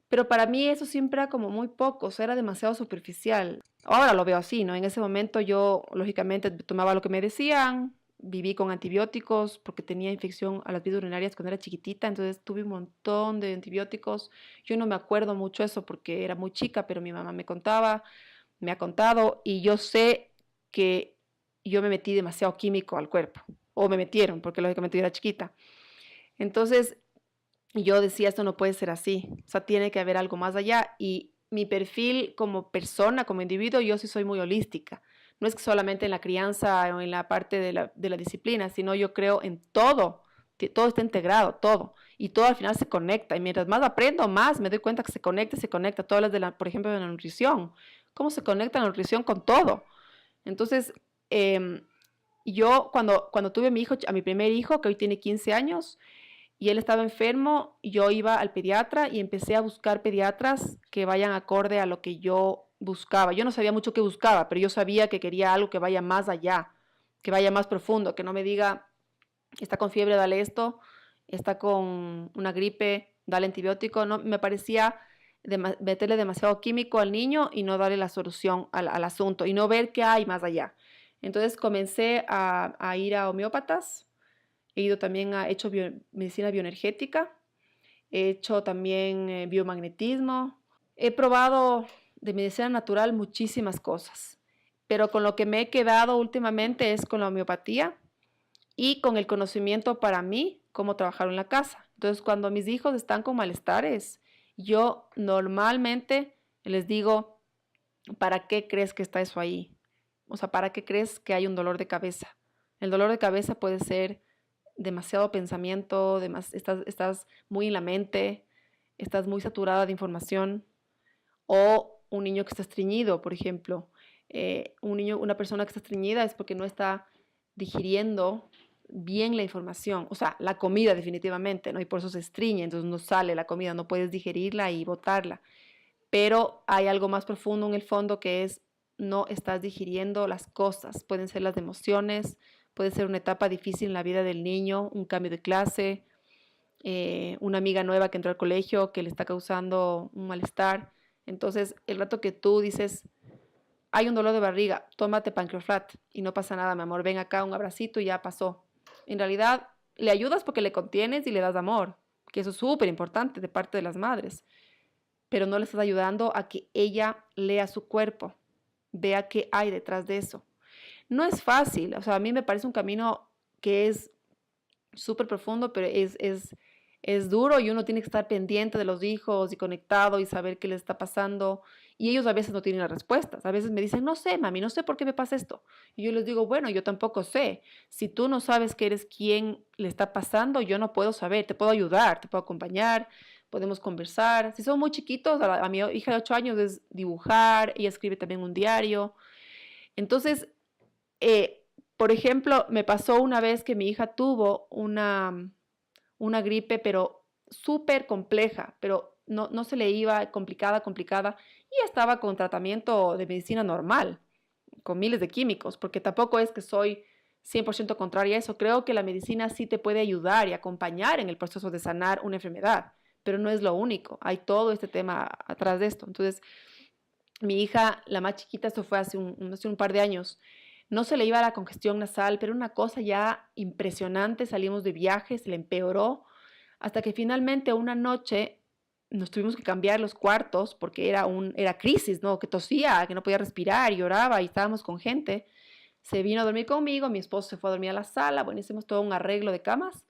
Pero para mí eso siempre era como muy poco, o sea, era demasiado superficial. Ahora lo veo así, ¿no? En ese momento yo, lógicamente, tomaba lo que me decían, viví con antibióticos porque tenía infección a las vías urinarias cuando era chiquitita, entonces tuve un montón de antibióticos. Yo no me acuerdo mucho eso porque era muy chica, pero mi mamá me contaba, me ha contado, y yo sé que yo me metí demasiado químico al cuerpo, o me metieron, porque lógicamente yo era chiquita. Entonces, yo decía, esto no puede ser así, o sea, tiene que haber algo más allá. Y mi perfil como persona, como individuo, yo sí soy muy holística. No es que solamente en la crianza o en la parte de la disciplina, sino yo creo en todo, que todo está integrado, todo. Y todo al final se conecta. Y mientras más aprendo, más me doy cuenta que se conecta. Tú hablas por ejemplo, de la nutrición. ¿Cómo se conecta la nutrición con todo? Entonces, yo cuando tuve a mi primer hijo, que hoy tiene 15 años, y él estaba enfermo, yo iba al pediatra y empecé a buscar pediatras que vayan acorde a lo que yo buscaba. Yo no sabía mucho qué buscaba, pero yo sabía que quería algo que vaya más allá, que vaya más profundo, que no me diga, está con fiebre, dale esto, está con una gripe, dale antibiótico. No, me parecía meterle demasiado químico al niño y no darle la solución al asunto y no ver qué hay más allá. Entonces comencé a ir a homeópatas. He ido también he hecho medicina bioenergética, he hecho también biomagnetismo. He probado de medicina natural muchísimas cosas, pero con lo que me he quedado últimamente es con la homeopatía y con el conocimiento para mí, cómo trabajar en la casa. Entonces, cuando mis hijos están con malestares, yo normalmente les digo, ¿para qué crees que está eso ahí? O sea, ¿para qué crees que hay un dolor de cabeza? El dolor de cabeza puede ser demasiado pensamiento, estás muy en la mente, estás muy saturada de información, o un niño que está estreñido, por ejemplo. Una persona que está estreñida es porque no está digiriendo bien la información, o sea, la comida definitivamente, ¿no? Y por eso se estreñe, entonces no sale la comida, no puedes digerirla y botarla. Pero hay algo más profundo en el fondo que es no estás digiriendo las cosas, pueden ser las emociones, puede ser una etapa difícil en la vida del niño, un cambio de clase, una amiga nueva que entró al colegio que le está causando un malestar. Entonces, el rato que tú dices, hay un dolor de barriga, tómate Pancreoflat y no pasa nada, mi amor, ven acá, un abracito y ya pasó. En realidad, le ayudas porque le contienes y le das amor, que eso es súper importante de parte de las madres, pero no le estás ayudando a que ella lea su cuerpo, vea qué hay detrás de eso. No es fácil, o sea, a mí me parece un camino que es súper profundo, pero es duro y uno tiene que estar pendiente de los hijos y conectado y saber qué les está pasando. Y ellos a veces no tienen las respuestas. A veces me dicen, no sé, mami, no sé por qué me pasa esto. Y yo les digo, bueno, yo tampoco sé. Si tú no sabes que eres quien le está pasando, yo no puedo saber. Te puedo ayudar, te puedo acompañar, podemos conversar. Si son muy chiquitos, a mi hija de 8 años es dibujar, ella escribe también un diario. Entonces, por ejemplo, me pasó una vez que mi hija tuvo una gripe, pero súper compleja, pero no se le iba complicada, y estaba con tratamiento de medicina normal, con miles de químicos, porque tampoco es que soy 100% contraria a eso. Creo que la medicina sí te puede ayudar y acompañar en el proceso de sanar una enfermedad, pero no es lo único. Hay todo este tema atrás de esto. Entonces, mi hija, la más chiquita, esto fue hace un par de años, no se le iba la congestión nasal, pero una cosa ya impresionante. Salimos de viaje, se le empeoró, hasta que finalmente una noche nos tuvimos que cambiar los cuartos porque era crisis, ¿no? Que tosía, que no podía respirar, lloraba y estábamos con gente. Se vino a dormir conmigo, mi esposo se fue a dormir a la sala, bueno, hicimos todo un arreglo de camas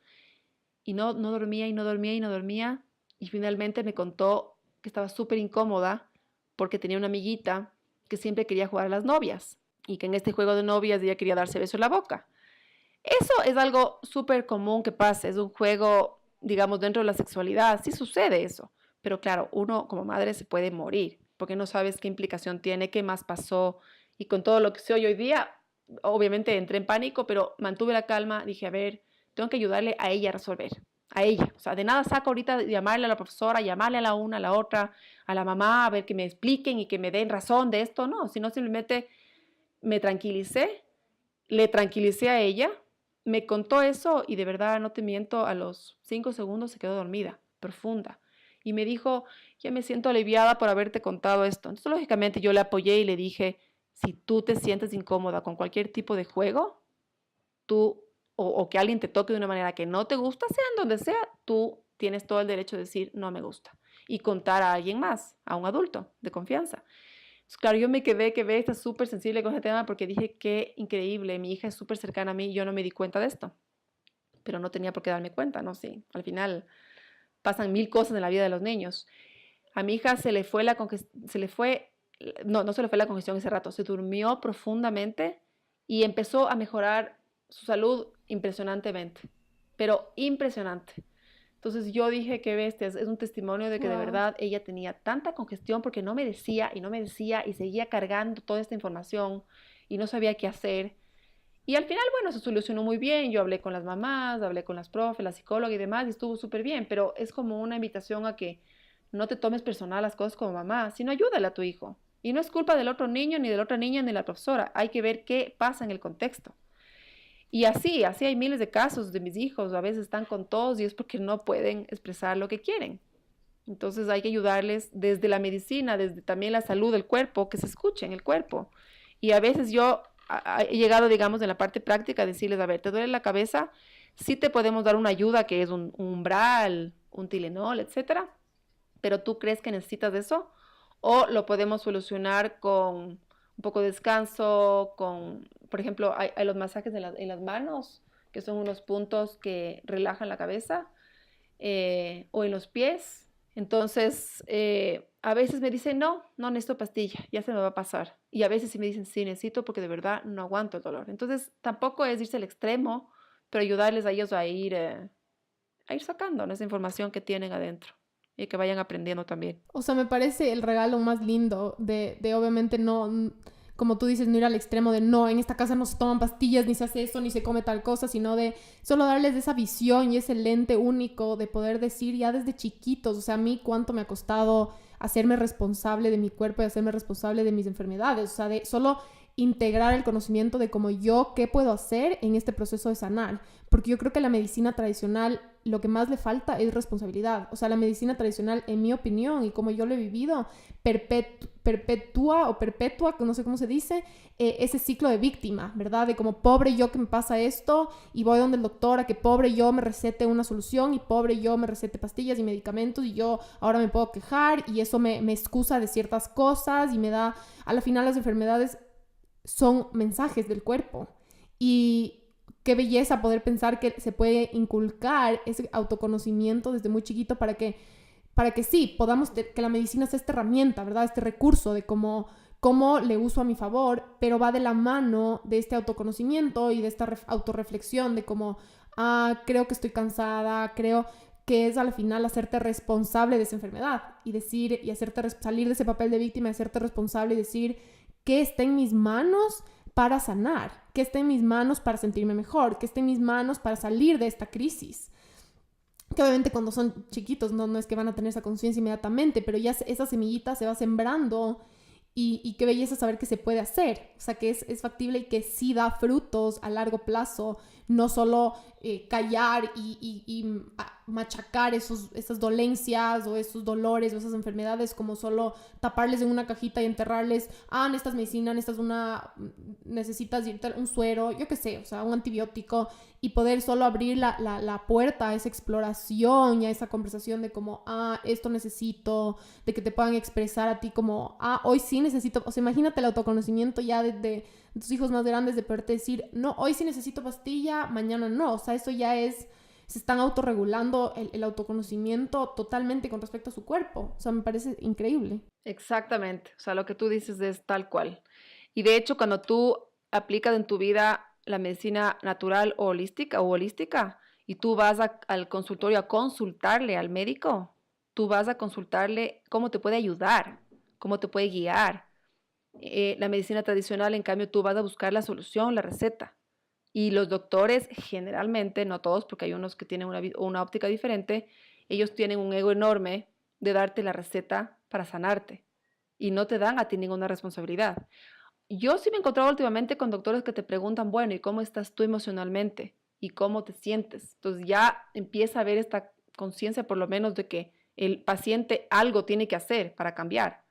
y no dormía y no dormía y no dormía. Y finalmente me contó que estaba súper incómoda porque tenía una amiguita que siempre quería jugar a las novias y que en este juego de novias ella quería darse beso en la boca. Eso es algo súper común que pasa, es un juego, digamos, dentro de la sexualidad, sí sucede eso, pero claro, uno como madre se puede morir porque no sabes qué implicación tiene, qué más pasó, y con todo lo que se oye hoy día, obviamente entré en pánico, pero mantuve la calma, dije, a ver, tengo que ayudarle a ella a resolver, a ella, o sea, de nada saco ahorita llamarle a la profesora, llamarle a la una, a la otra, a la mamá, a ver que me expliquen y que me den razón de esto, no, sino simplemente me tranquilicé, le tranquilicé a ella, me contó eso y de verdad, no te miento, a los 5 segundos se quedó dormida, profunda. Y me dijo, ya me siento aliviada por haberte contado esto. Entonces, lógicamente, yo le apoyé y le dije, si tú te sientes incómoda con cualquier tipo de juego, tú, o que alguien te toque de una manera que no te gusta, sea en donde sea, tú tienes todo el derecho de decir, no me gusta. Y contar a alguien más, a un adulto de confianza. Pues claro, yo me quedé está súper sensible con ese tema porque dije, qué increíble, mi hija es súper cercana a mí y yo no me di cuenta de esto. Pero no tenía por qué darme cuenta, ¿no? Sí, al final pasan mil cosas en la vida de los niños. A mi hija se le fue no se le fue la congestión ese rato, se durmió profundamente y empezó a mejorar su salud impresionantemente, pero impresionante. Entonces yo dije, qué bestia, es un testimonio de que de
Wow.
verdad ella tenía tanta congestión porque no me decía y no me decía y seguía cargando toda esta información y no sabía qué hacer. Y al final, bueno, se solucionó muy bien. Yo hablé con las mamás, hablé con las profes, la psicóloga y demás y estuvo súper bien, pero es como una invitación a que no te tomes personal las cosas como mamá, sino ayúdale a tu hijo. Y no es culpa del otro niño, ni de la otra niña, ni de la profesora. Hay que ver qué pasa en el contexto. Y así hay miles de casos de mis hijos, a veces están con todos y es porque no pueden expresar lo que quieren. Entonces hay que ayudarles desde la medicina, desde también la salud del cuerpo, que se escuche en el cuerpo. Y a veces yo he llegado, digamos, en la parte práctica a decirles, a ver, ¿te duele la cabeza? Sí te podemos dar una ayuda que es un umbral, un Tylenol, etcétera, pero tú crees que necesitas eso o lo podemos solucionar con un poco de descanso, por ejemplo, hay los masajes en las manos, que son unos puntos que relajan la cabeza, o en los pies. Entonces, a veces me dicen, no necesito pastilla, ya se me va a pasar. Y a veces sí me dicen, sí, necesito porque de verdad no aguanto el dolor. Entonces, tampoco es irse al extremo, pero ayudarles a ellos a ir sacando, ¿no?, esa información que tienen adentro y que vayan aprendiendo también.
O sea, me parece el regalo más lindo de obviamente no, como tú dices, no ir al extremo de no, en esta casa no se toman pastillas, ni se hace eso, ni se come tal cosa, sino de solo darles esa visión y ese lente único de poder decir ya desde chiquitos, o sea, a mí cuánto me ha costado hacerme responsable de mi cuerpo y hacerme responsable de mis enfermedades, o sea, de solo integrar el conocimiento de cómo yo, qué puedo hacer en este proceso de sanar, porque yo creo que la medicina tradicional lo que más le falta es responsabilidad. O sea, la medicina tradicional, en mi opinión, y como yo lo he vivido, perpetúa, no sé cómo se dice, ese ciclo de víctima, ¿verdad? De como pobre yo que me pasa esto y voy donde el doctor a que pobre yo me recete una solución y pobre yo me recete pastillas y medicamentos y yo ahora me puedo quejar y eso me excusa de ciertas cosas y me da, a la final las enfermedades son mensajes del cuerpo. Y qué belleza poder pensar que se puede inculcar ese autoconocimiento desde muy chiquito para que sí, podamos, que la medicina sea esta herramienta, ¿verdad? Este recurso de cómo le uso a mi favor, pero va de la mano de este autoconocimiento y de esta autorreflexión de cómo, creo que estoy cansada, creo que es al final hacerte responsable de esa enfermedad y decir, y hacerte salir de ese papel de víctima y hacerte responsable y decir, ¿qué está en mis manos para sanar? ¿Qué está en mis manos para sentirme mejor? ¿Qué está en mis manos para salir de esta crisis? Que obviamente cuando son chiquitos no es que van a tener esa conciencia inmediatamente, pero ya esa semillita se va sembrando y qué belleza saber que se puede hacer, o sea, que es factible y que sí da frutos a largo plazo, no solo callar y machacar esas dolencias o esos dolores o esas enfermedades como solo taparles en una cajita y enterrarles, necesitas medicina, necesitas un suero, yo qué sé, o sea, un antibiótico, y poder solo abrir la puerta a esa exploración y a esa conversación de como, esto necesito, de que te puedan expresar a ti como, hoy sí necesito, o sea, imagínate el autoconocimiento ya de tus hijos más grandes de poderte decir, no, hoy sí necesito pastilla, mañana no, o sea, eso ya se están autorregulando el autoconocimiento totalmente con respecto a su cuerpo, o sea, me parece increíble.
Exactamente, o sea, lo que tú dices es tal cual. Y de hecho, cuando tú aplicas en tu vida la medicina natural o holística, y tú vas al consultorio a consultarle al médico, tú vas a consultarle cómo te puede ayudar, cómo te puede guiar. La medicina tradicional, en cambio, tú vas a buscar la solución, la receta. Y los doctores, generalmente, no todos, porque hay unos que tienen una óptica diferente, ellos tienen un ego enorme de darte la receta para sanarte y no te dan a ti ninguna responsabilidad. yo sí me he encontrado últimamente con doctores que te preguntan, bueno, ¿y cómo estás tú emocionalmente? ¿Y cómo te sientes? Entonces ya empieza a haber esta conciencia por lo menos de que el paciente algo tiene que hacer para cambiar.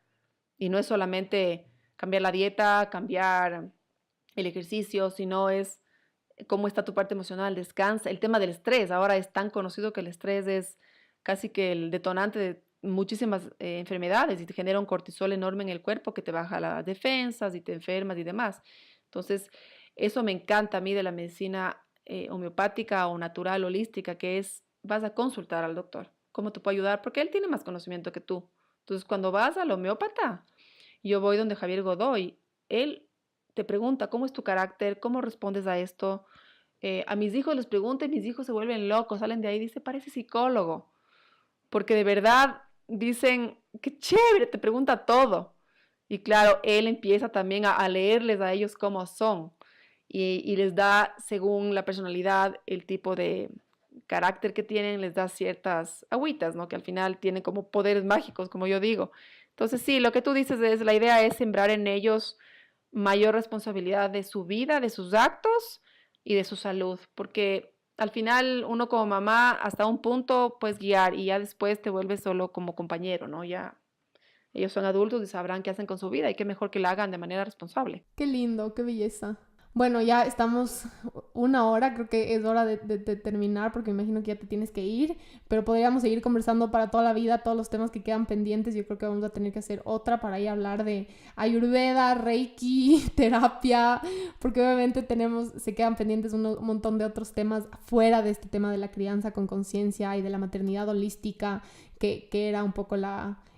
Y no es solamente cambiar la dieta, cambiar el ejercicio, sino es cómo está tu parte emocional, descansa. El tema del estrés, ahora es tan conocido que el estrés es casi que el detonante de muchísimas enfermedades y te genera un cortisol enorme en el cuerpo que te baja las defensas y te enfermas y demás. Entonces, eso me encanta a mí de la medicina homeopática o natural, holística, que es, vas a consultar al doctor. ¿Cómo te puedo ayudar? Porque él tiene más conocimiento que tú. Entonces, cuando vas al homeópata, yo voy donde Javier Godoy, él te pregunta, ¿cómo es tu carácter? ¿Cómo respondes a esto? A mis hijos les pregunto y mis hijos se vuelven locos, salen de ahí y dicen, parece psicólogo, porque de verdad dicen, qué chévere, te pregunta todo. Y claro, él empieza también a leerles a ellos cómo son y les da, según la personalidad, el tipo de carácter que tienen, les da ciertas agüitas, ¿no? Que al final tienen como poderes mágicos, como yo digo. Entonces, sí, lo que tú dices es, la idea es sembrar en ellos mayor responsabilidad de su vida, de sus actos y de su salud, porque al final uno como mamá hasta un punto puedes guiar y ya después te vuelves solo como compañero, ¿no? Ya ellos son adultos y sabrán qué hacen con su vida y qué mejor que la hagan de manera responsable.
Qué lindo, qué belleza. Bueno, ya estamos 1 hora, creo que es hora de terminar porque me imagino que ya te tienes que ir, pero podríamos seguir conversando para toda la vida, todos los temas que quedan pendientes. Yo creo que vamos a tener que hacer otra para ahí hablar de Ayurveda, Reiki, terapia, porque obviamente se quedan pendientes un montón de otros temas fuera de este tema de la crianza con conciencia y de la maternidad holística, que era un poco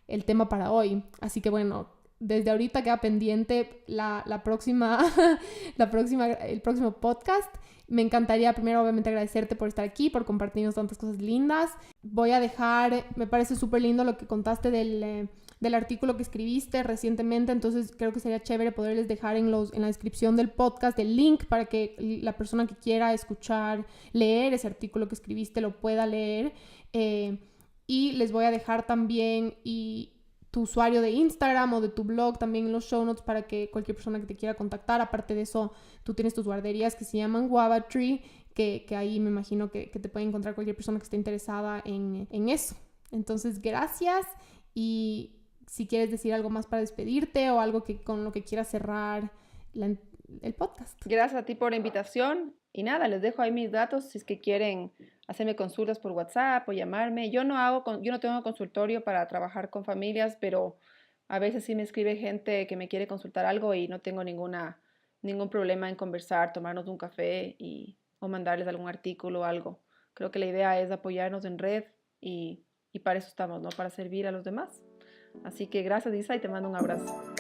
el tema para hoy. Así que bueno, desde ahorita queda pendiente la próxima, el próximo podcast. Me encantaría primero obviamente agradecerte por estar aquí, por compartirnos tantas cosas lindas. Voy a dejar, me parece súper lindo lo que contaste del artículo que escribiste recientemente, entonces creo que sería chévere poderles dejar en la descripción del podcast el link para que la persona que quiera escuchar, leer ese artículo que escribiste lo pueda leer. Y les voy a dejar también tu usuario de Instagram o de tu blog también en los show notes para que cualquier persona que te quiera contactar. Aparte de eso, tú tienes tus guarderías que se llaman Guava Tree, que ahí me imagino que te puede encontrar cualquier persona que esté interesada en eso. Entonces, gracias, y si quieres decir algo más para despedirte o algo con lo que quieras cerrar el podcast.
Gracias a ti por la invitación y nada, les dejo ahí mis datos si es que quieren hacerme consultas por WhatsApp o llamarme. Yo no tengo consultorio para trabajar con familias, pero a veces sí me escribe gente que me quiere consultar algo y no tengo ningún problema en conversar, tomarnos un café o mandarles algún artículo o algo. Creo que la idea es apoyarnos en red y para eso estamos, ¿no? Para servir a los demás. Así que gracias, Isa, y te mando un abrazo.